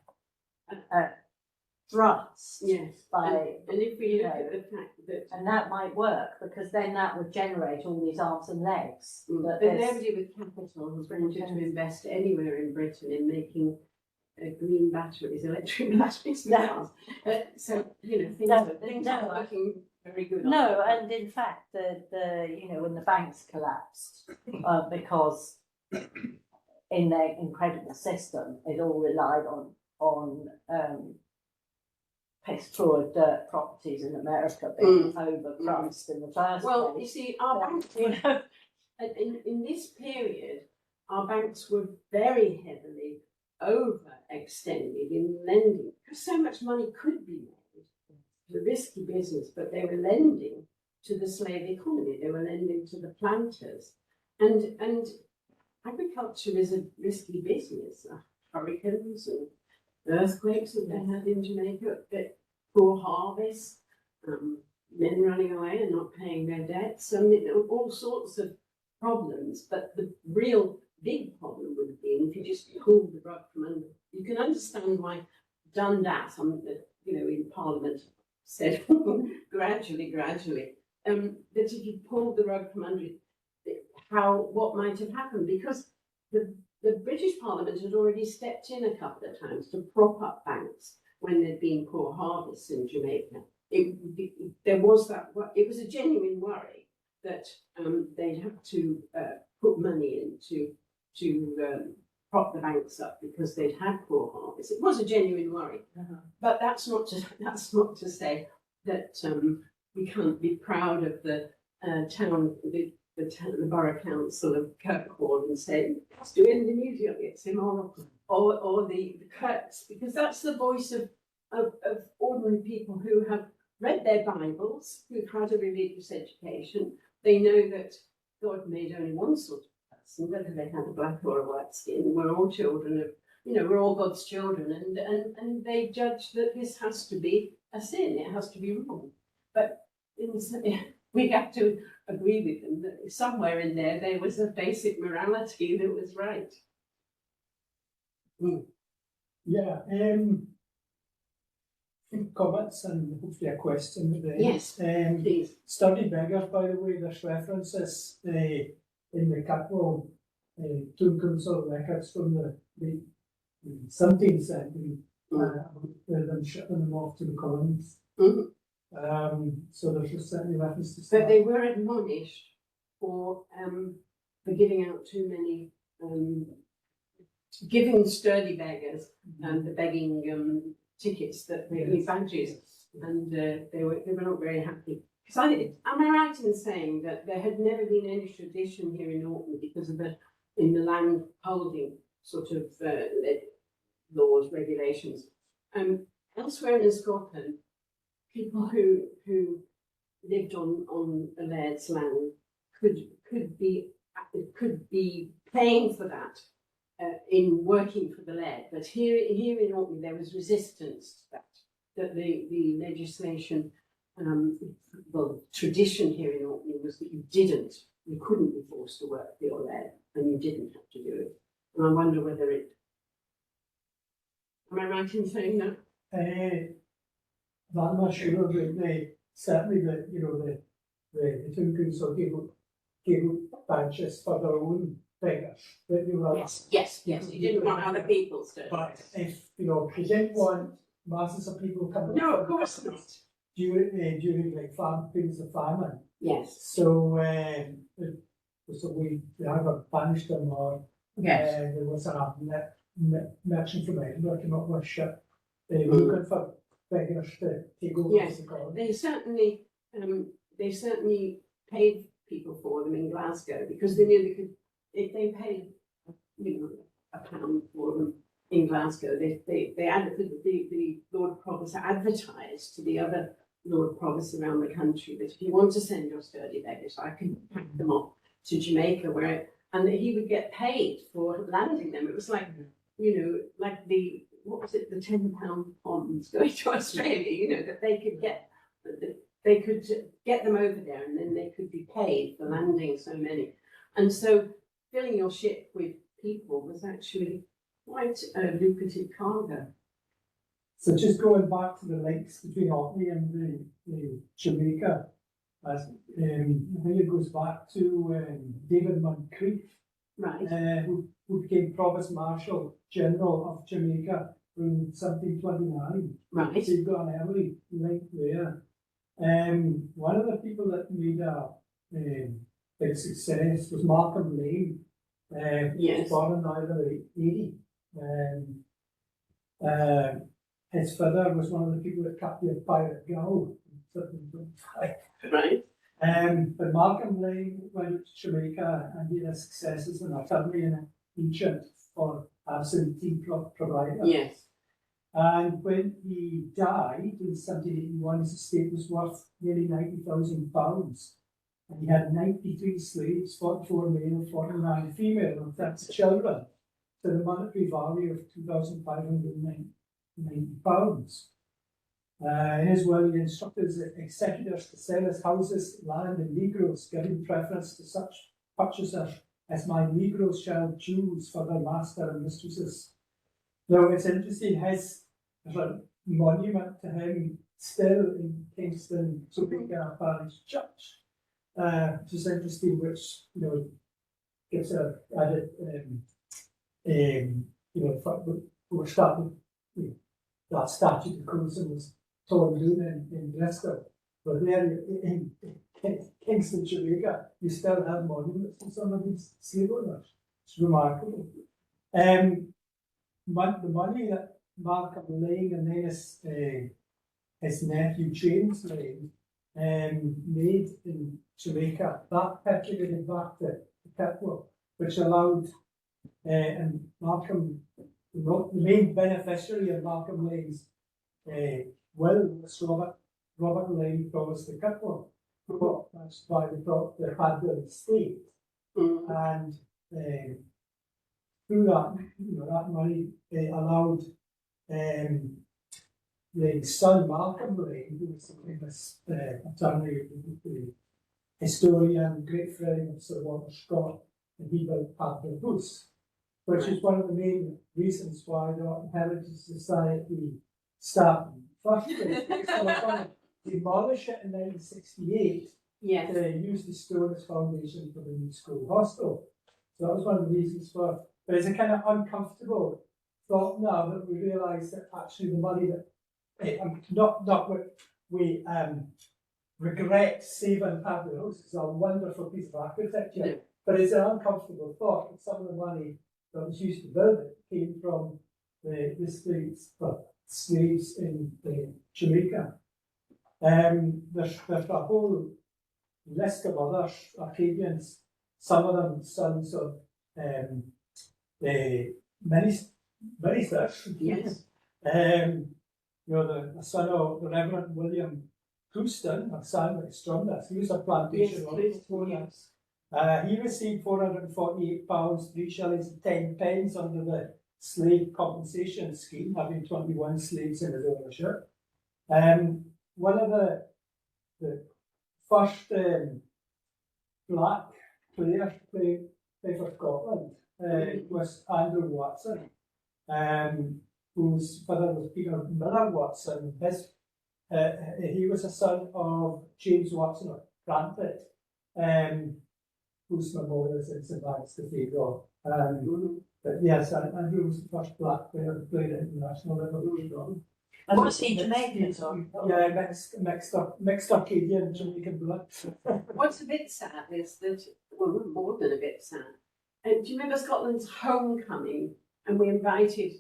thrust by, and if we look at the fact that, and that might work because then that would generate all these arms and legs. But nobody with capital has wanted to invest anywhere in Britain in making green batteries, electric batteries. No. So things are working very good. No, and in fact, when the banks collapsed, because in their incredible system, it all relied on pasteurized dirt properties in America being overpriced in the first place. Well, you see, our banks, in this period, our banks were very heavily overextended in lending because so much money could be made. It was a risky business, but they were lending to the slave economy. They were lending to the planters, and agriculture is a risky business. Hurricanes and earthquakes that they had in Jamaica, poor harvests, men running away and not paying their debts, all sorts of problems. But the real big problem would have been if you just pulled the rug from under. You can understand why Dundas, in Parliament, said gradually, that if you pulled the rug from under, what might have happened, because the British Parliament had already stepped in a couple of times to prop up banks when there'd been poor harvests in Jamaica. There was that. It was a genuine worry that they'd have to put money in to prop the banks up because they'd had poor harvests. It was a genuine worry, but that's not to say that we can't be proud of the town. The Borough Council of Kirkwall and say, let's do it immediately, it's immoral, or the Kirks, because that's the voice of ordinary people who have read their Bibles, who've had a religious education. They know that God made only one sort of person, whether they had a black or a white skin. We're all children of, we're all God's children, and they judge that this has to be a sin, it has to be wrong. But we have to agree with them that somewhere in there was a basic morality that was right. Yeah, comments and hopefully a question at the end. Yes, please. Sturdy beggars, by the way, there's references in the Catwall Tomb Council records from the 17th century, them shipping them off to the colonies. So there's certainly reference to that. But they were admonished for giving out too many, giving sturdy beggars the begging tickets that they badges, and they were not very happy. Because am I right in saying that there had never been any tradition here in Orkney because of the land holding sort of laws, regulations, elsewhere in Scotland? People who lived on a laird's land could be paying for that in working for the laird, but here in Orkney there was resistance to that the legislation, tradition here in Orkney was that you couldn't be forced to work for your laird, and you didn't have to do it. And I wonder whether am I right in saying that? I'm not sure, but certainly the Tomb Council gave up badges for their own beggars. Yes. You didn't want other people's to. But if they didn't want masses of people coming. No, of course not. During like periods of famine. Yes. So we either banished them or there was a merchant from Edinburgh came up with a ship looking for beggars to take over the colony. They certainly paid people for them in Glasgow because they knew they could. If they paid, £1 for them in Glasgow, the Lord Provost advertised to the other Lord Provosts around the country that if you want to send your sturdy beggars, I can pack them off to Jamaica, and that he would get paid for landing them. It was like, like the £10 ponds going to Australia, that they could get them over there, and then they could be paid for landing so many. And so filling your ship with people was actually quite a lucrative cargo. So just going back to the links between Orkney and the Jamaica, I think it goes back to David Moncrief, right? Who became Provost Marshal General of Jamaica in 1729. Right. So you've got an early link there. One of the people that made a big success was Markham Lane. He was born in 1980. His father was one of the people that captured Pirate Girl in 1725. Right. But Markham Lane went to Jamaica and he had successes in artillery and ancient for absentee provider. Yes. And when he died in 1781, his estate was worth nearly £90,000. And he had 93 slaves, 44 male, 49 female, and that's children, to the monetary value of £2,590. In his will, he instructed his executors to sell his houses, land, and negroes, giving preference to such purchasers as my negroes shall choose for their master and mistresses. Now, it's interesting, there's a monument to him still in Kingston, Jamaica Parish Church, which is interesting, which, gives a added, we're starting, that statue of Cruising was torn down in Bristol, but there in Kingston, Jamaica, you still have monuments to some of these slave owners. It's remarkable. The money that Malcolm Lane and then his nephew James Lane made in Jamaica, that percolated back to Kitwell, which allowed, and Malcolm, the main beneficiary of Malcolm Lane's will was Robert Lane promised the Kitwell. That's why they had the estate. And through that, that money allowed the son Malcolm Lane, who was a famous attorney, historian, great friend of Sir Walter Scott, and he built Padbury House, which is one of the main reasons why the Orkney Heritage Society started. First, they demolished it in 1968 to use the stone as foundation for the new school hostel. So that was one of the reasons for. But it's a kind of uncomfortable thought now that we realise that actually the money that not what we regret saving Padbury House. It's a wonderful piece of architecture, but it's an uncomfortable thought that some of the money that was used to build it came from the slaves in Jamaica. There's a whole list of other Arcadians, some of them sons of many ministers. Yes. The son of the Reverend William Houston, a son of Strumness, he was a plantation owner. He received £448, 3 shillings and 10 pence under the slave compensation scheme, having 21 slaves in his ownership. One of the first black players to play for Scotland was Andrew Watson, whose father was Peter Miller Watson. He was a son of James Watson of Cranford, whose memorial is in St. Mark's Cathedral. But yes, and he was the first black player who played at international level. And was he Jamaican? Yeah, mixed Arcadian Jamaican blood. What's a bit sad is that, well, more than a bit sad. Do you remember Scotland's homecoming? And we invited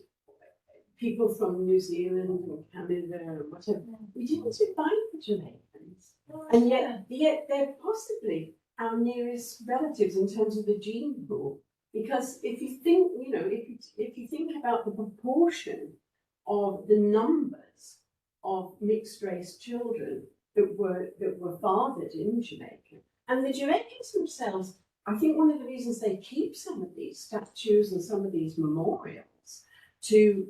people from New Zealand and Canada and whatever. We didn't invite the Jamaicans, and yet they're possibly our nearest relatives in terms of the gene pool. Because if you think, if you think about the proportion of the numbers of mixed race children that were fathered in Jamaica, and the Jamaicans themselves, I think one of the reasons they keep some of these statues and some of these memorials to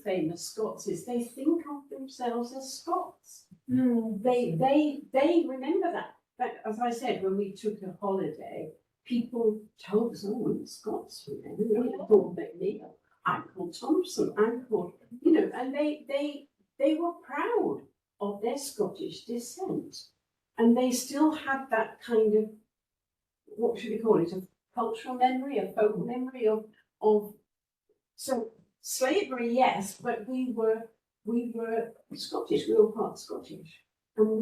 famous Scots is they think of themselves as Scots. They remember that. But as I said, when we took a holiday, people told us, "Oh, we're Scots." I'm called McNeil. I'm called Thompson. I'm called, and they were proud of their Scottish descent, and they still had that kind of, what should we call it, a cultural memory, a folk memory of. So slavery, yes, but we were Scottish. We were part Scottish, and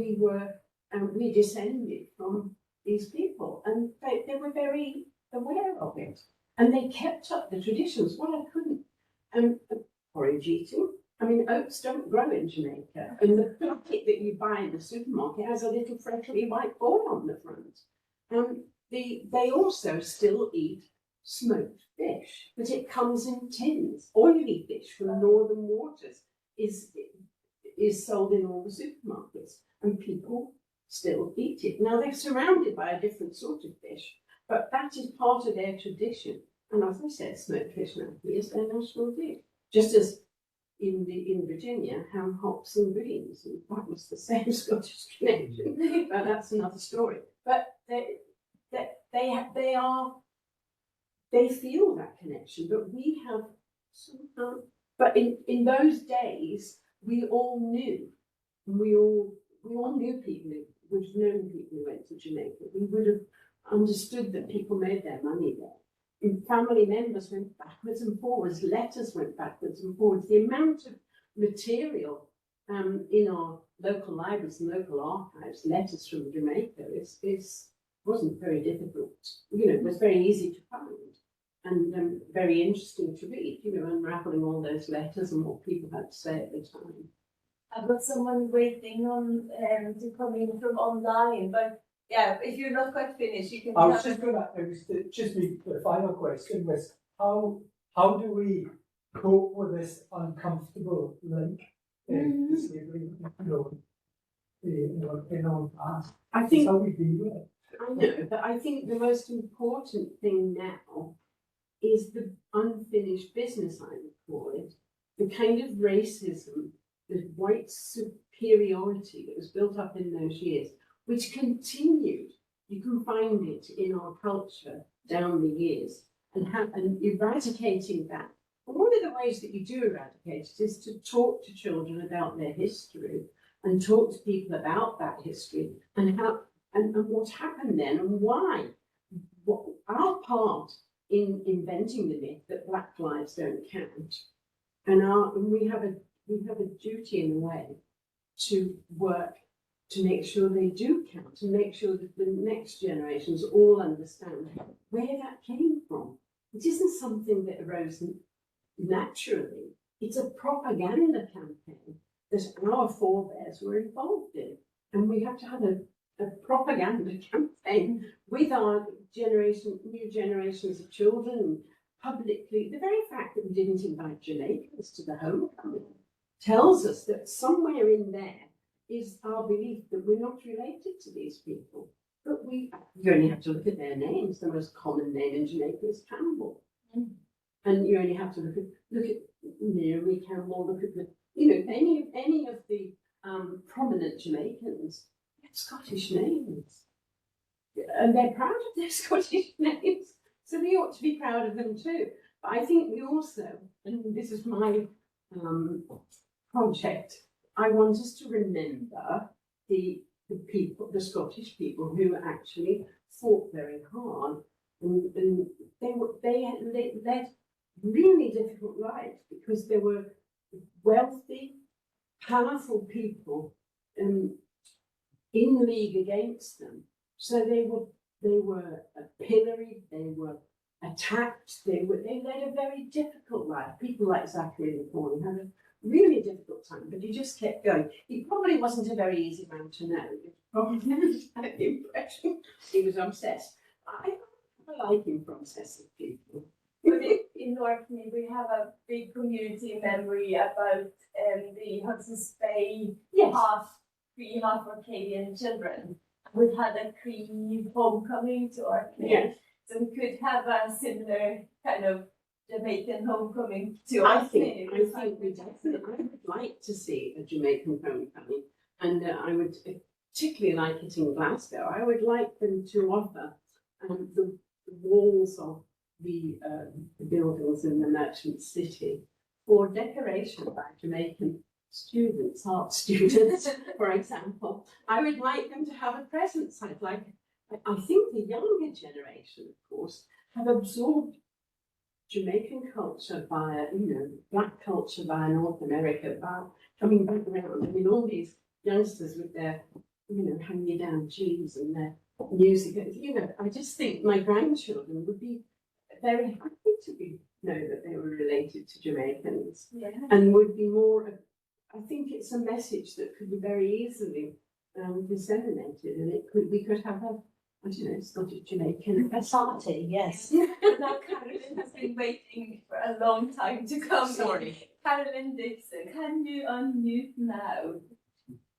we descended from these people, and they were very aware of it, and they kept up the traditions. What I couldn't, porridge eating. I mean, oats don't grow in Jamaica, and the packet that you buy in the supermarket has a little freshly white board on the front. They also still eat smoked fish, but it comes in tins. Oily fish from northern waters is sold in all the supermarkets, and people still eat it. Now they're surrounded by a different sort of fish, but that is part of their tradition. And as I said, smoked fish now is their national dish. Just as in Virginia, ham, hops and greens, and that was the same Scottish connection. But that's another story. But they feel that connection, but we have somehow. But in those days, we all knew, and we all knew people who would have known people who went to Jamaica. We would have understood that people made their money there. And family members went backwards and forwards, letters went backwards and forwards. The amount of material in our local libraries and local archives, letters from Jamaica, wasn't very difficult. You know, it was very easy to find and very interesting to read, you know, unraveling all those letters and what people had to say at the time. I've got someone waiting on to come in from online, but yeah, if you're not quite finished, you can. I was just going to, the final question was, how do we cope with this uncomfortable link to slavery, in our past? I think how we deal with it. I know, but I think the most important thing now is the unfinished business, I would call it, the kind of racism, the white superiority that was built up in those years, which continued. You can find it in our culture down the years, and eradicating that. And one of the ways that you do eradicate it is to talk to children about their history and talk to people about that history and how and what happened then and why. What our part in inventing the myth that Black lives don't count, and we have a duty in a way to work to make sure they do count, and make sure that the next generations all understand where that came from. It isn't something that arose naturally. It's a propaganda campaign that our forebears were involved in. And we have to have a propaganda campaign with our new generations of children, and publicly. The very fact that we didn't invite Jamaicans to the homecoming tells us that somewhere in there is our belief that we're not related to these people. But you only have to look at their names. The most common name in Jamaica is Campbell. Mm. And you only have to look at Naomi Campbell, look at any of the prominent Jamaicans have Scottish names. And they're proud of their Scottish names. So we ought to be proud of them too. But I think we also, and this is my project, I want us to remember the people, the Scottish people who actually fought very hard, and they led really difficult lives because they were wealthy, powerful people in league against them. So they were pilloried, they were attacked, they led a very difficult life. People like Zachary McCormick had a really difficult time, but he just kept going. He probably wasn't a very easy man to know. You probably never had the impression he was obsessed. I like him for obsessive people. In Orkney, we have a big community memory about the Hudson's Bay half Orcadian children. We've had a Cree homecoming to Orkney. Yes. So we could have a similar kind of Jamaican homecoming to Orkney. I think we definitely. I would like to see a Jamaican homecoming, and I would particularly like it in Glasgow. I would like them to offer the walls of the buildings in the merchant city for decoration by Jamaican students, art students, for example. I would like them to have a presence. I think the younger generation, of course, have absorbed Jamaican culture via, Black culture via North America, by coming back around. I mean, all these youngsters with their, hand-me-down jeans and their music. I just think my grandchildren would be very happy to know that they were related to Jamaicans, and would be more. I think it's a message that could be very easily disseminated, and we could have a Scottish Jamaican party, yes. Now Carolyn has been waiting for a long time to come. Sorry. Carolyn Dixon, can you unmute now?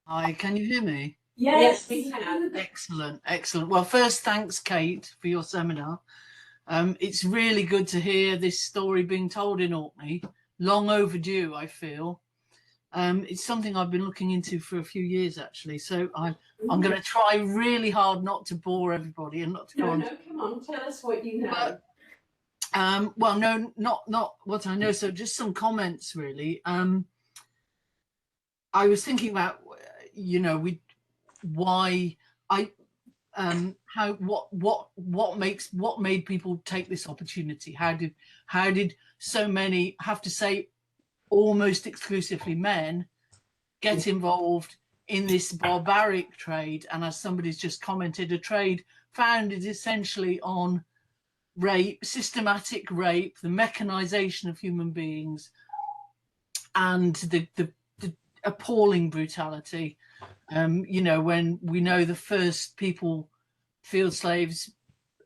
Hi, can you hear me? Yes, we have. Excellent, excellent. Well, first, thanks, Kate, for your seminar. It's really good to hear this story being told in Orkney. Long overdue, I feel. It's something I've been looking into for a few years, actually. So I'm going to try really hard not to bore everybody and not to go on. No, come on, tell us what you know. But, well, no, not what I know. So just some comments, really. I was thinking about, you know, what made people take this opportunity? How did so many, have to say almost exclusively men, get involved in this barbaric trade? And as somebody's just commented, a trade founded essentially on rape, systematic rape, the mechanization of human beings, and the appalling brutality. You know, when we know the first field slaves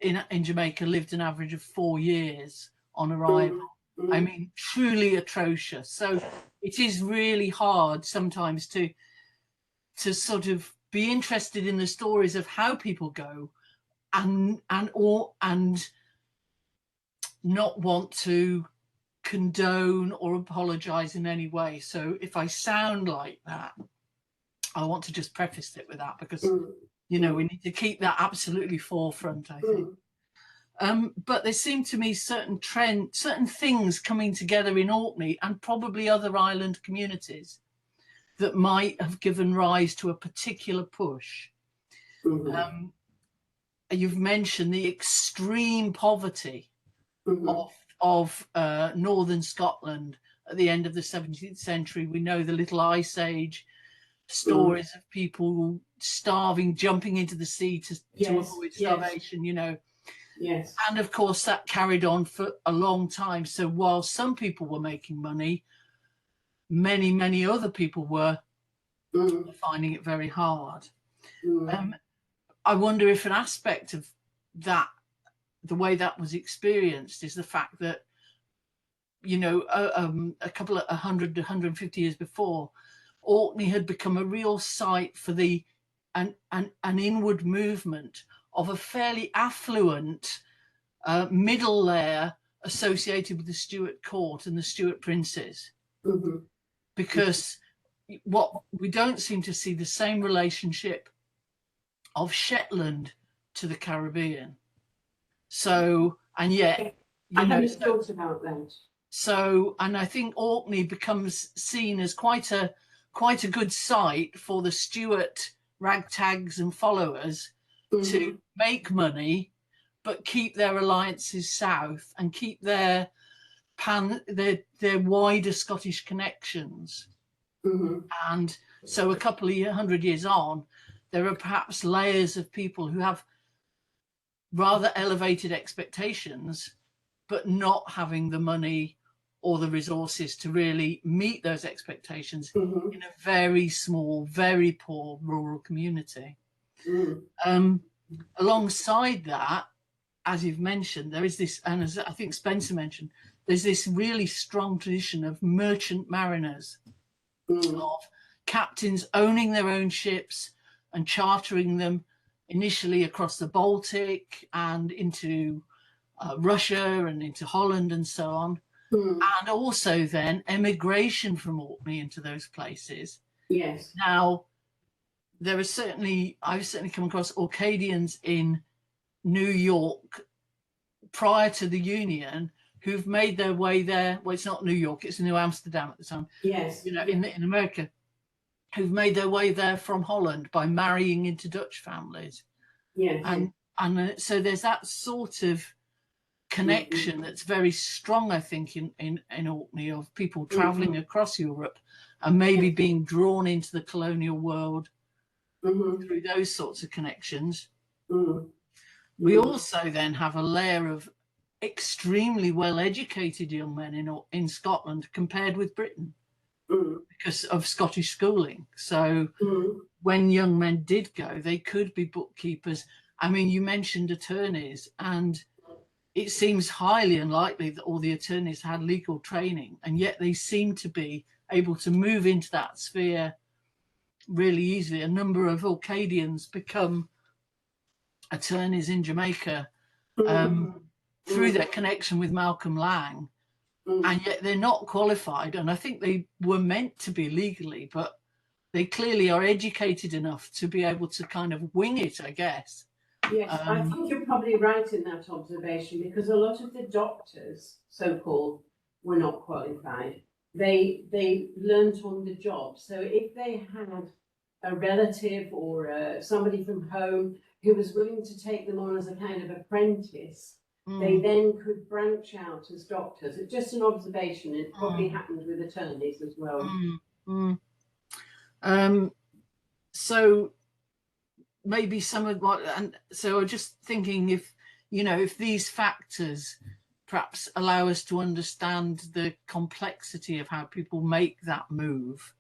in Jamaica lived an average of 4 years on arrival. I mean, truly atrocious. So it is really hard sometimes to sort of be interested in the stories of how people go and not want to condone or apologize in any way. So if I sound like that, I want to just preface it with that, because you know, we need to keep that absolutely forefront, I think. But there seem to me certain things coming together in Orkney and probably other island communities that might have given rise to a particular push. You've mentioned the extreme poverty of northern Scotland at the end of the 17th century. We know the Little Ice Age, stories of people starving, jumping into the sea to avoid starvation, you know. Yes. And of course that carried on for a long time. So while some people were making money, many other people were finding it very hard. I wonder if an aspect of that, the way that was experienced, is the fact that, you know, a couple of 150 years before, Orkney had become a real site for an inward movement of a fairly affluent middle layer associated with the Stuart court and the Stuart princes. Because what we don't seem to see the same relationship of Shetland to the Caribbean. So, and yet, I hadn't thought about that. So, and I think Orkney becomes seen as quite a good site for the Stuart ragtags and followers to make money, but keep their alliances south and keep their wider Scottish connections. And so a couple of 100 years on, there are perhaps layers of people who have rather elevated expectations, but not having the money or the resources to really meet those expectations in a very small, very poor rural community. Alongside that, as you've mentioned, there is this, and as I think Spencer mentioned, there's this really strong tradition of merchant mariners, of captains owning their own ships and chartering them initially across the Baltic and into Russia and into Holland and so on. And also then emigration from Orkney into those places. Yes. Now, I've certainly come across Orcadians in New York prior to the Union who've made their way there. Well, it's not New York, it's New Amsterdam at the time. Yes. You know, in America, who've made their way there from Holland by marrying into Dutch families. Yes. And so there's that sort of connection that's very strong, I think, in Orkney, of people traveling across Europe and maybe being drawn into the colonial world through those sorts of connections. We also then have a layer of extremely well-educated young men in Scotland compared with Britain because of Scottish schooling. So when young men did go, they could be bookkeepers. I mean, you mentioned attorneys, and it seems highly unlikely that all the attorneys had legal training, and yet they seem to be able to move into that sphere really easily. A number of Orcadians become attorneys in Jamaica through their connection with Malcolm Lang, and yet they're not qualified. And I think they were meant to be legally, but they clearly are educated enough to be able to kind of wing it, I guess. Yes, I think you're probably right in that observation, because a lot of the doctors, so-called, were not qualified. They learnt on the job. So if they had a relative or somebody from home who was willing to take them on as a kind of apprentice, they then could branch out as doctors. It's just an observation. It probably happened with attorneys as well. So maybe some of what, and so I'm just thinking, if you know, if these factors perhaps allow us to understand the complexity of how people make that move.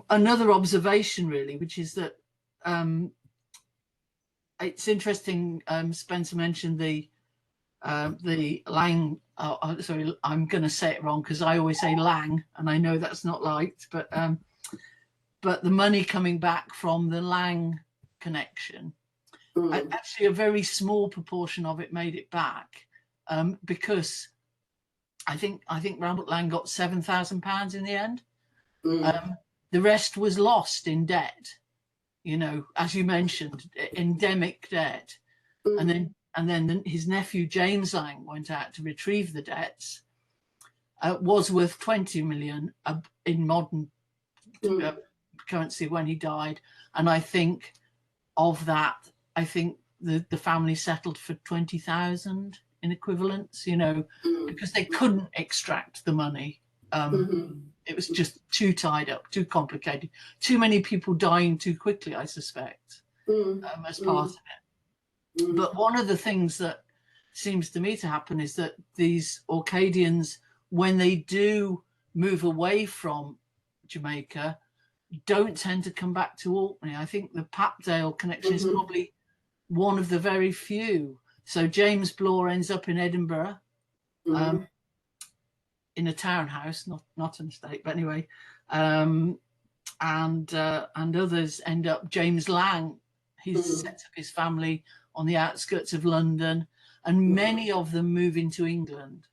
Another observation, really, which is that it's interesting. Spencer mentioned the Lang. Sorry, I'm going to say it wrong because I always say Lang, and I know that's not liked. But the money coming back from the Lang connection, actually a very small proportion of it made it back, because I think Robert Lang got £7,000 in the end. The rest was lost in debt, you know, as you mentioned, endemic debt. And then his nephew James Lang went out to retrieve the debts. Was worth 20 million in modern currency when he died, and I think of that, I think the family settled for 20,000 in equivalents, you know, because they couldn't extract the money. It was just too tied up, too complicated, too many people dying too quickly, I suspect, as part of it. But one of the things that seems to me to happen is that these Orcadians, when they do move away from Jamaica, don't tend to come back to Orkney. I think the Papdale connection is probably one of the very few. So James Blore ends up in Edinburgh, in a townhouse, not an estate, but anyway, and others end up. James Lang, he's set up his family on the outskirts of London, and many of them move into England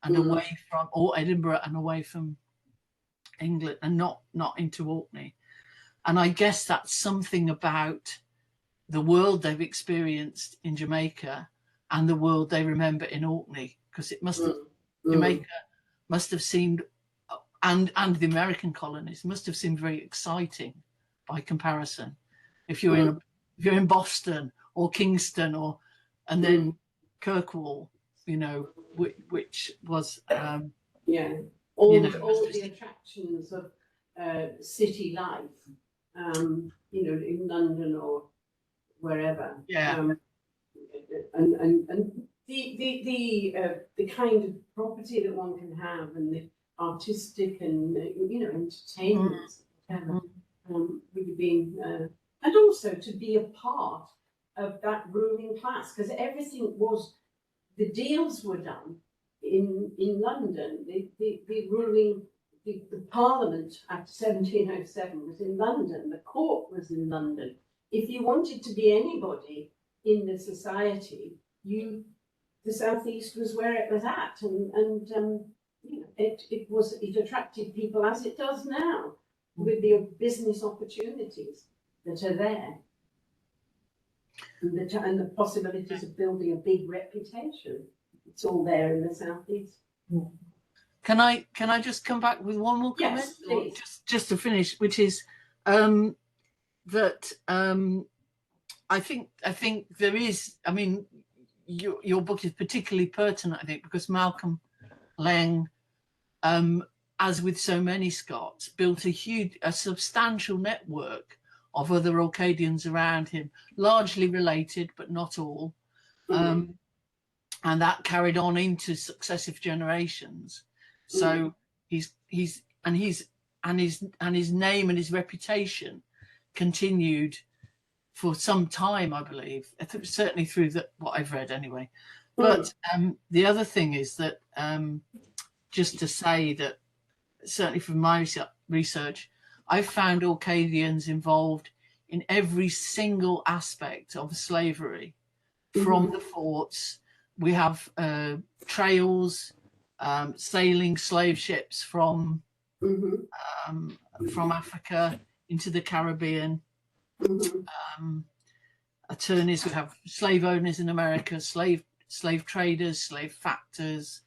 and away from, or Edinburgh and away from England, and not into Orkney. And I guess that's something about the world they've experienced in Jamaica and the world they remember in Orkney, because it must have, Jamaica must have seemed, and the American colonies must have seemed very exciting by comparison. If you're in Boston or Kingston and then Kirkwall, you know, which was all the attractions of city life, you know, in London or wherever. And the kind of property that one can have, and the artistic and you know, entertainment, whatever, really being, and also to be a part of that ruling class, because everything was, the deals were done in London. The ruling, the Parliament after 1707 was in London. The court was in London. If you wanted to be anybody in the society, the southeast was where it was at, and you know, it attracted people, as it does now, with the business opportunities that are there, and the possibilities of building a big reputation. It's all there in the southeast. Can I just come back with one more comment? Yes, please. Just to finish, which is that I think there is, I mean, your book is particularly pertinent, I think, because Malcolm Lang, as with so many Scots, built a substantial network of other Orcadians around him, largely related, but not all. And that carried on into successive generations. So his name and his reputation continued for some time, I believe, certainly through what I've read anyway. But the other thing is that, just to say that, certainly from my research, I found Orcadians involved in every single aspect of slavery, from the forts. We have trails, sailing slave ships from Africa into the Caribbean. Attorneys, we have slave owners in America, slave traders, slave factors,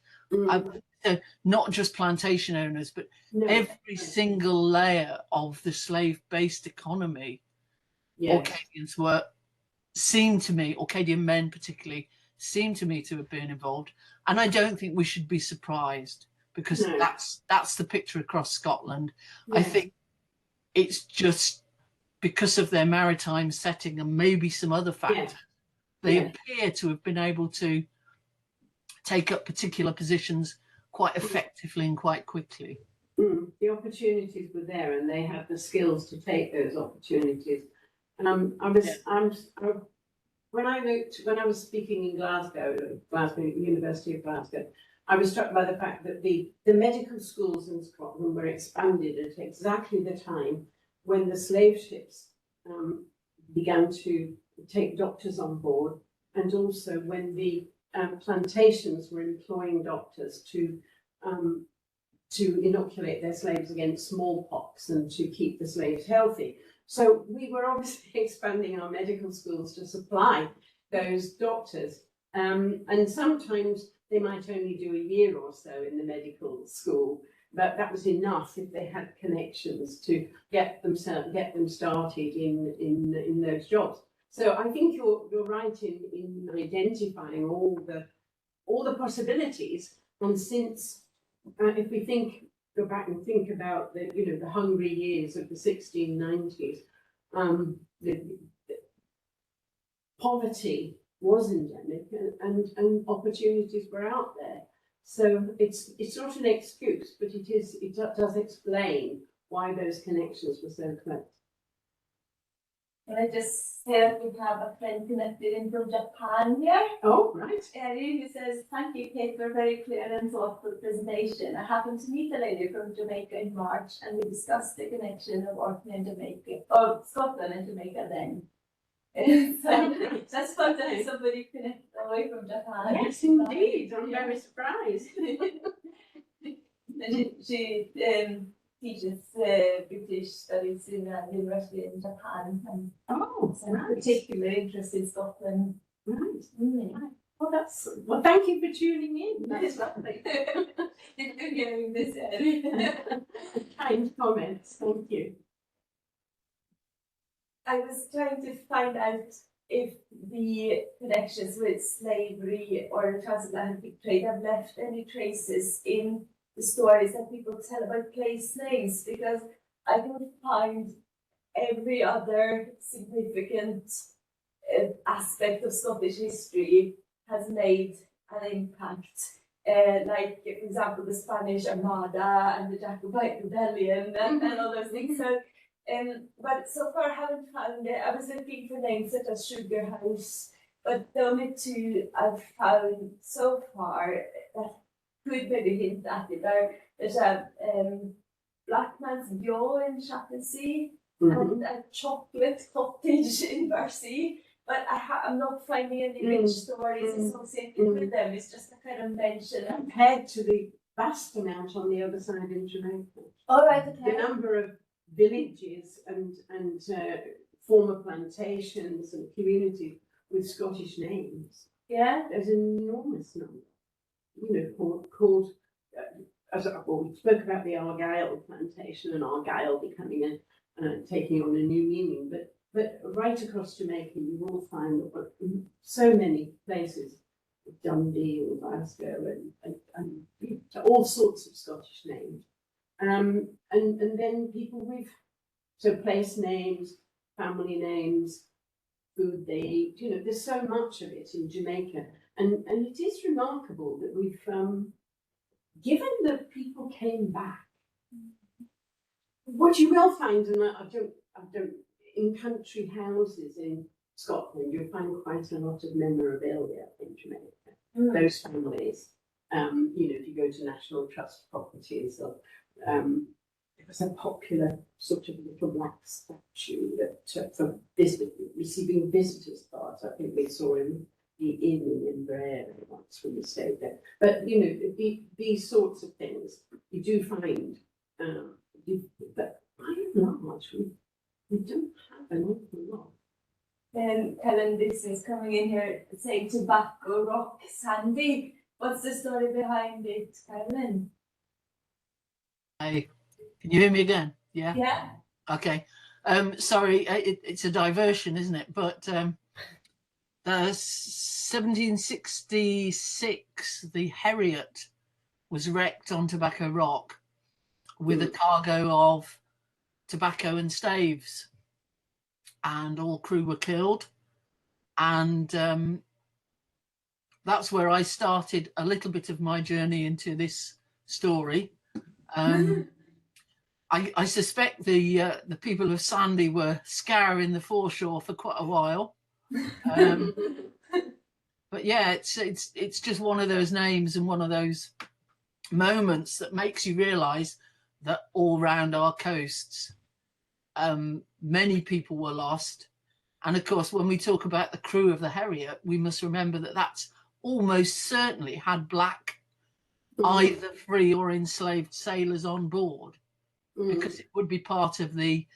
not just plantation owners, but every single layer of the slave-based economy. Orcadians Orcadian men particularly, seem to me to have been involved. And I don't think we should be surprised, because that's the picture across Scotland. I think it's just because of their maritime setting and maybe some other factors, they appear to have been able to take up particular positions quite effectively and quite quickly. The opportunities were there, and they had the skills to take those opportunities. When I was speaking in Glasgow, University of Glasgow, I was struck by the fact that the medical schools in Scotland were expanded at exactly the time when the slave ships began to take doctors on board, and also when the plantations were employing doctors to inoculate their slaves against smallpox and to keep the slaves healthy. So we were obviously expanding our medical schools to supply those doctors. And sometimes they might only do a year or so in the medical school, but that was enough if they had connections to get them started in those jobs. So I think you're right in identifying all the possibilities. And since if we go back and think about the hungry years of the 1690s, the poverty was endemic, and opportunities were out there. So it's not an excuse, but it does explain why those connections were so close. Can I just say that we have a friend connected in from Japan here? Oh, right. Eddie, who says, "Thank you, Kate, for a very clear and thoughtful presentation. I happened to meet a lady from Jamaica in March, and we discussed the connection of Orkney and Jamaica, or Scotland and Jamaica then." So that's fun to have somebody connect away from Japan. Yes, indeed. I'm very surprised. She teaches British studies in a university in Japan, and right. particular interest in Scotland. Right. Oh, well, thank you for tuning in. That's lovely. You're hearing this. Kind comments. Thank you. I was trying to find out if the connections with slavery or transatlantic trade have left any traces in the stories that people tell about place names, because I don't find every other significant aspect of Scottish history has made an impact. Like, for example, the Spanish Armada and the Jacobite Rebellion and all those things. So, but so far I haven't found it. I was looking for names such as Sugar House, but the only two I've found so far that could maybe hint at it there's a Blackman's Bjo in Shaughnessy, and a chocolate cottage in Barcy, but I'm not finding any rich stories associated with them. It's just a kind of mention. Compared to the vast amount on the other side in Jamaica. All right, okay. The number of villages and former plantations and communities with Scottish names. Yeah. There's an enormous number. Called we spoke about the Argyll plantation and Argyll becoming taking on a new meaning, but right across Jamaica you will find so many places, Dundee and Glasgow and all sorts of Scottish names, and then people with place names, family names, food they eat. There's so much of it in Jamaica. And it is remarkable that we've, given that people came back, what you will find, and I don't, in country houses in Scotland, you'll find quite a lot of memorabilia in Jamaica. Those families, if you go to National Trust properties or It was a popular sort of little black statue that for receiving visitors cards. I think we saw him the inn in Inveraray once when we stayed there. But you know, these sorts of things you do find. But by and large, we don't have an awful lot. Helen, this is coming in here saying tobacco rock sandy. What's the story behind it, Helen? Hey, can you hear me again? Yeah. Yeah. Okay. Sorry, it's a diversion, isn't it? But the 1766, the Heriot was wrecked on Tobacco Rock with a cargo of tobacco and staves, and all crew were killed. And that's where I started a little bit of my journey into this story. I suspect the people of Sandy were scouring the foreshore for quite a while. But yeah, it's just one of those names and one of those moments that makes you realise that all round our coasts, many people were lost. And of course, when we talk about the crew of the Heriot, we must remember that that's almost certainly had black, either free or enslaved sailors on board, because it would be part of the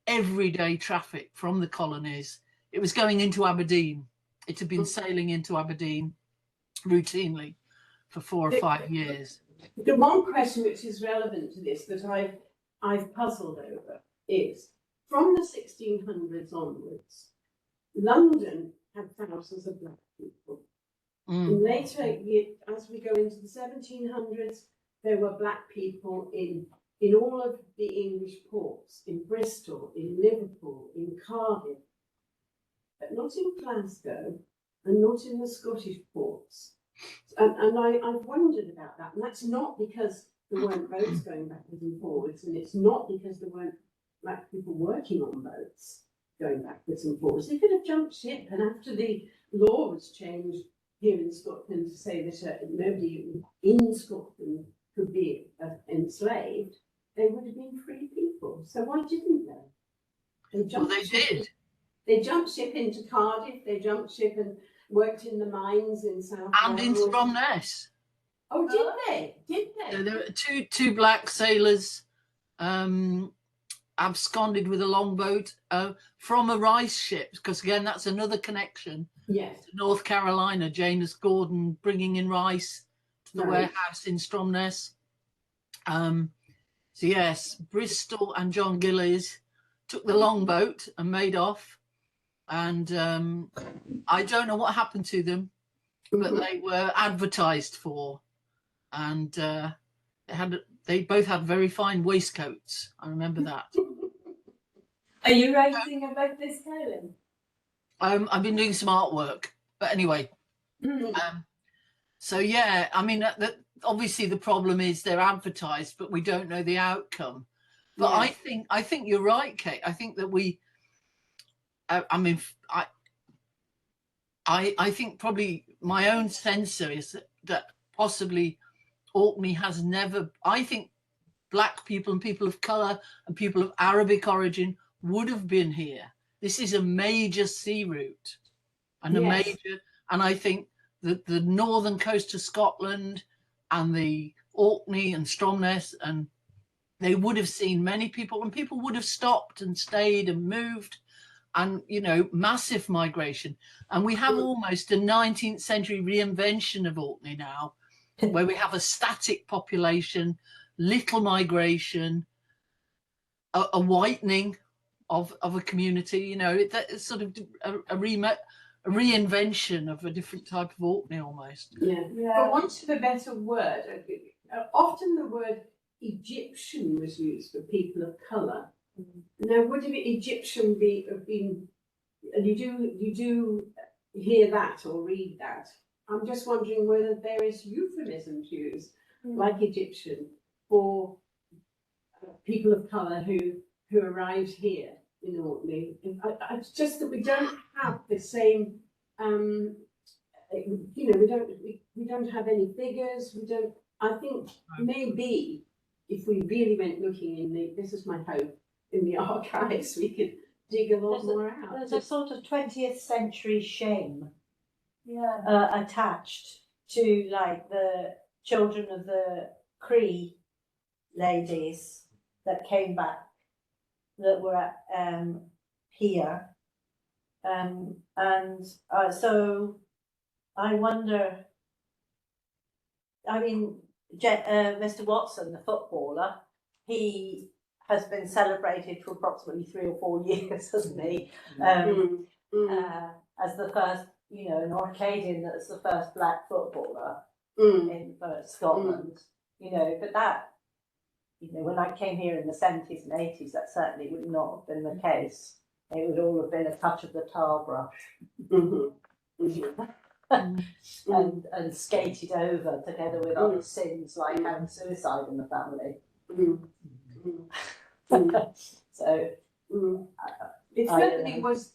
everyday traffic from the colonies. It was going into Aberdeen. It had been sailing into Aberdeen routinely for 4 or 5 years. The one question which is relevant to this that I've puzzled over is, from the 1600s onwards, London had thousands of black people. And later, as we go into the 1700s, there were black people in all of the English ports, in Bristol, in Liverpool, in Cardiff, but not in Glasgow and not in the Scottish ports. And I've wondered about that. And that's not because there weren't boats going backwards and forwards, and it's not because there weren't black people working on boats going backwards and forwards. They could have jumped ship, and after the law was changed here in Scotland to say that nobody in Scotland could be enslaved, they would have been free people. So why didn't they? They did. They jumped ship into Cardiff. They jumped ship and worked in the mines in South And in Stromness. Oh, did they? Did they? So there were two black sailors absconded with a longboat from a rice ship, because again, that's another connection. Yes. To North Carolina, Janus Gordon bringing in rice to the warehouse in Stromness. So yes, Bristol and John Gillies took the longboat and made off. And I don't know what happened to them, but they were advertised for, and they both had very fine waistcoats. I remember that. Are you writing about this, Helen? I've been doing some artwork, but anyway. So yeah, I mean, obviously the problem is they're advertised, but we don't know the outcome. But yeah. I think you're right, Kate. I think that I think probably my own sense is that possibly Orkney has never, I think black people and people of colour and people of Arabic origin would have been here. This is a major sea route and and I think that the northern coast of Scotland and the Orkney and Stromness, and they would have seen many people, and people would have stopped and stayed and moved. And, you know, massive migration. And we have almost a 19th century reinvention of Orkney now, where we have a static population, little migration, a whitening of a community, you know, it's sort of a reinvention of a different type of Orkney almost. Yeah. For want of a better word, often the word Egyptian was used for people of colour. Now, would Egyptian have been, and you do hear that or read that. I'm just wondering whether there is euphemisms used, like Egyptian, for people of colour who arrived here in Orkney. It's just that we don't have the same, you know, we don't have any figures. We don't. I think maybe if we really went looking in this is my hope, in the archives, we could dig a lot more out. There's a sort of 20th century shame attached to like the children of the Cree ladies that came back that were at here. So I wonder, I mean, Mr. Watson, the footballer, he has been celebrated for approximately 3 or 4 years, hasn't he? As the first, you know, an Orcadian that's the first black footballer in Scotland, you know, but that, you know, when I came here in the 70s and 80s, that certainly would not have been the case. It would all have been a touch of the tar brush. And skated over together with other sins like having suicide in the family. So it certainly was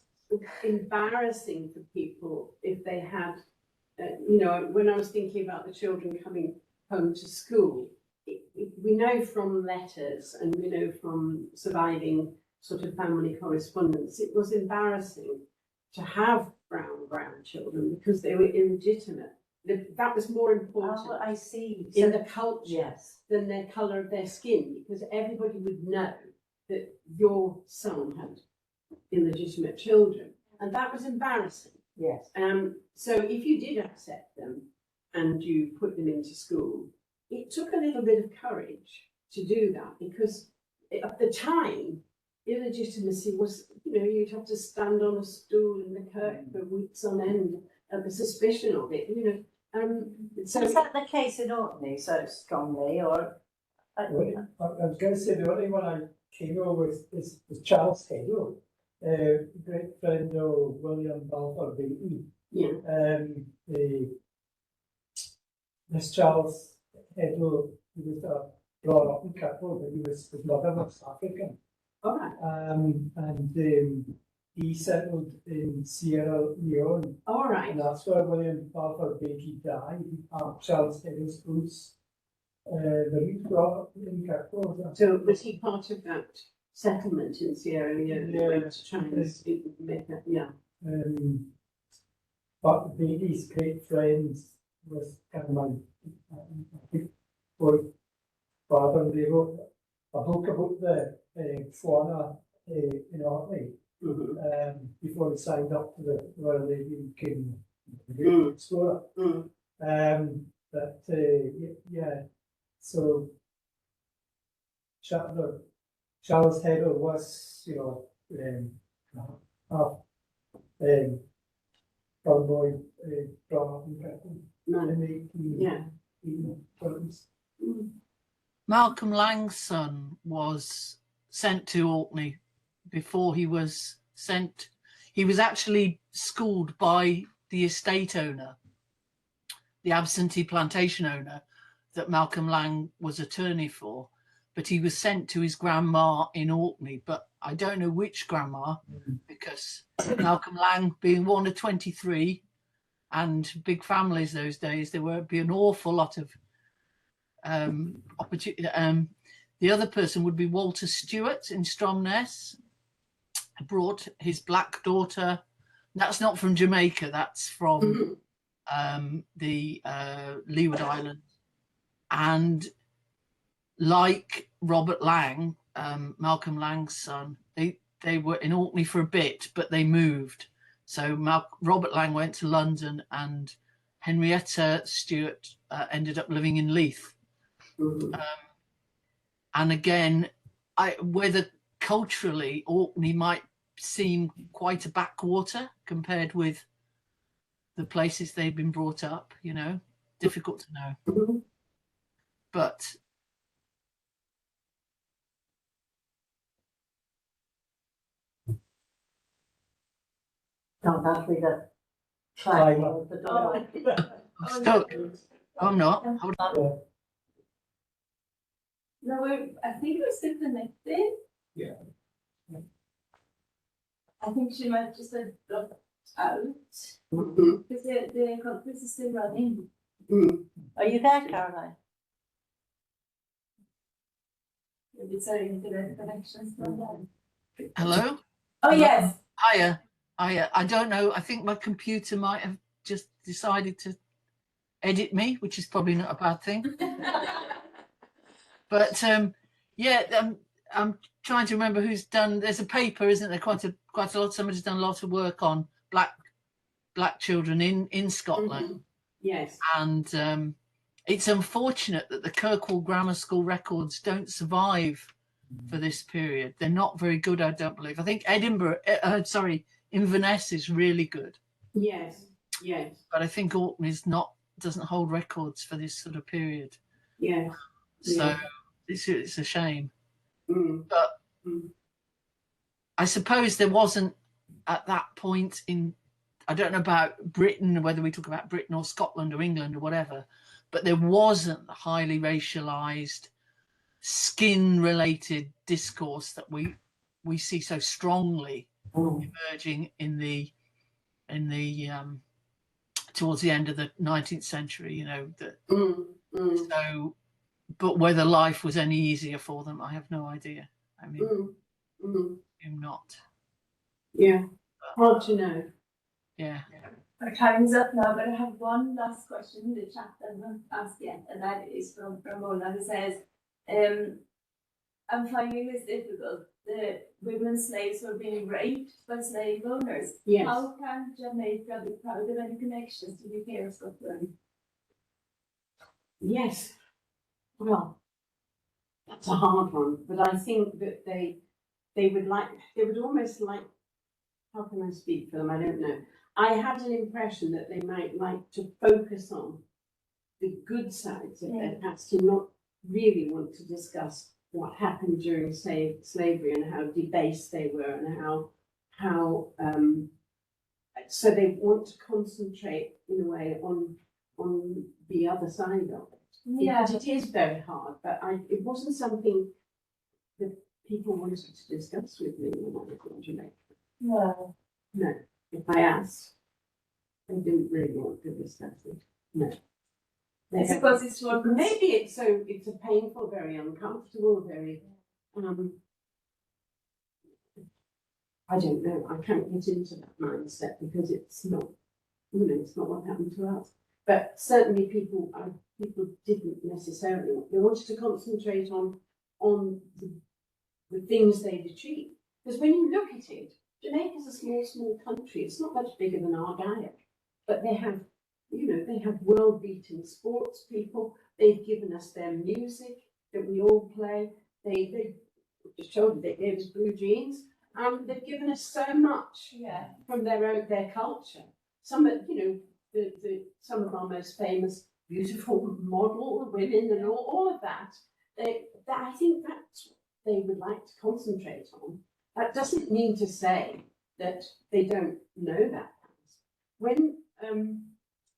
embarrassing for people if they had, you know, when I was thinking about the children coming home to school, we know from letters and we know from surviving sort of family correspondence, it was embarrassing to have brown grandchildren because they were illegitimate. That was more important. Oh, I see. In the culture, yes, than the colour of their skin, because everybody would know that your son had illegitimate children, and that was embarrassing. Yes. So if you did accept them and you put them into school, it took a little bit of courage to do that, because at the time, illegitimacy was, you know, you'd have to stand on a stool in the kirk for weeks on end at the suspicion of it, you know. So is that the case in Orkney so strongly, or? I was going to say the only one I came over with is Charles Hedlow, great friend of William Balfour Beatty. Yeah. This Charles Hedlow, he was brought up in Kirkwood, but his mother was African. All right. And he settled in Sierra Leone. All right. And that's where William Balfour Beatty died. Charles Hedlow's roots. The roots brought up in Kirkwood. So was he part of that settlement in Sierra Leone? Yeah. To try and make that, yeah. But Beatty's great friends was kind of my father. They wrote a book about the fauna in Orkney before he signed up to the Royal Navy King Explorer. Yeah, so Charles Hedlow was, you know, half boy brought up in Britain in the 1820s. Malcolm Lang's son was sent to Orkney before he was sent. He was actually schooled by the estate owner, the absentee plantation owner that Malcolm Lang was attorney for, but he was sent to his grandma in Orkney, but I don't know which grandma, because Malcolm Lang being one of 23 and big families those days, there would be an awful lot of opportunity. The other person would be Walter Stewart in Stromness, brought his black daughter. That's not from Jamaica, that's from the Leeward Islands. And like Robert Lang, Malcolm Lang's son, they were in Orkney for a bit, but they moved. So Robert Lang went to London and Henrietta Stewart ended up living in Leith. And again, whether culturally Orkney might seem quite a backwater compared with the places they've been brought up, you know, difficult to know. But Don't have to be the climb of the door. I'm stuck. I'm not. Hold on. No, I think we're still connected. Yeah. I think she might just have dropped out because the conference is still running. Are you there, Caroline? Sorry, internet connections from them. Hello? Oh, yes. Hiya. I don't know. I think my computer might have just decided to edit me, which is probably not a bad thing. But I'm trying to remember who's done. There's a paper, isn't there? Quite a lot. Somebody's done a lot of work on black children in Scotland. Mhm. Yes. And it's unfortunate that the Kirkwall Grammar School records don't survive for this period. They're not very good, I don't believe. I think Inverness is really good. Yes. Yes. But I think Orkney doesn't hold records for this sort of period. Yes. So it's a shame. Mm. But Mm. I suppose there wasn't at that point I don't know about Britain, whether we talk about Britain or Scotland or England or whatever, but there wasn't the highly racialized, skin-related discourse that we see so strongly emerging in the towards the end of the 19th century. You know that. So, but whether life was any easier for them, I have no idea. I mean, I'm not. Yeah, hard to know. Yeah. Our time's up now, but I have one last question in the chat that I haven't asked yet, and that is from Ramona, who says, I'm finding this difficult. The women slaves were being raped by slave owners. Yes. How can Jamaica be proud of any connections to the UK or Scotland? Yes. Well, that's a hard one, but I think that they would almost like, how can I speak for them? I don't know. I had an impression that they might like to focus on the good sides of their past and not really want to discuss what happened during slavery and how debased they were and how so they want to concentrate in a way on the other side of it. Yeah. It is very hard, but it wasn't something that people wanted to discuss with me when I was in Jamaica. No. No. If I asked, they didn't really want to discuss it. No. I suppose it's what Maybe it's a painful, very uncomfortable, very I don't know. I can't get into that mindset because it's not, it's not what happened to us. But certainly people didn't necessarily. They wanted to concentrate on the things they'd achieved. Because when you look at it, Jamaica's a small country. It's not much bigger than Argyle, but they have, they have world-beating sports people. They've given us their music that we all play. They just told you they gave us blue jeans. They've given us so much from their culture. Some of some of our most famous, beautiful model women and all of that. I think that's what they would like to concentrate on. That doesn't mean to say that they don't know that. When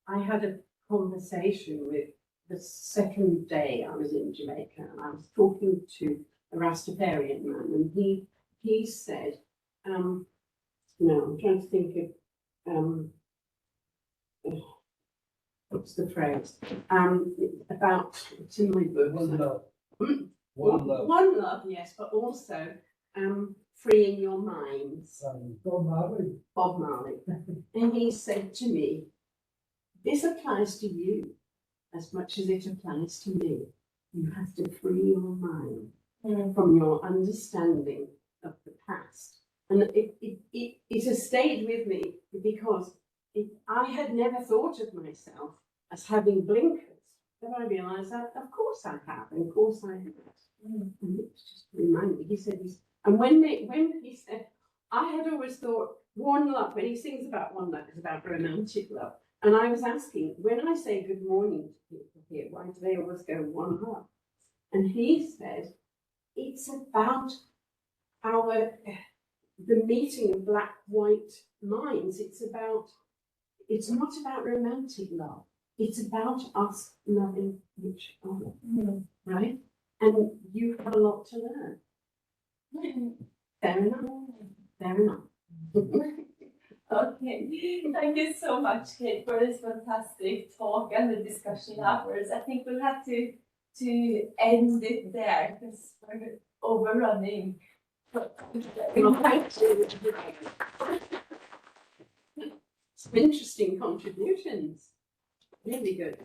I had a conversation with the second day I was in Jamaica, and I was talking to a Rastafarian man, and he said, I'm trying to think of what's the phrase? About it's in my book. One love. One love, yes, but also freeing your minds. Bob Marley. Bob Marley. And he said to me, this applies to you as much as it applies to me. You have to free your mind from your understanding of the past. And it has stayed with me because I had never thought of myself as having blinkers. Then I realised that, of course I have, and of course I have. And it just reminded me. He said, and when he said, I had always thought one love, when he sings about one love, it's about romantic love. And I was asking, when I say good morning to people here, why do they always go one love? And he said, it's about the meeting of black-white minds. It's not about romantic love. It's about us loving each other, right? And you have a lot to learn. Fair enough. Fair enough. Okay, thank you so much, Kate, for this fantastic talk and the discussion afterwards. I think we'll have to to end it there because we're overrunning. Well, thank you. Some interesting contributions. Really good.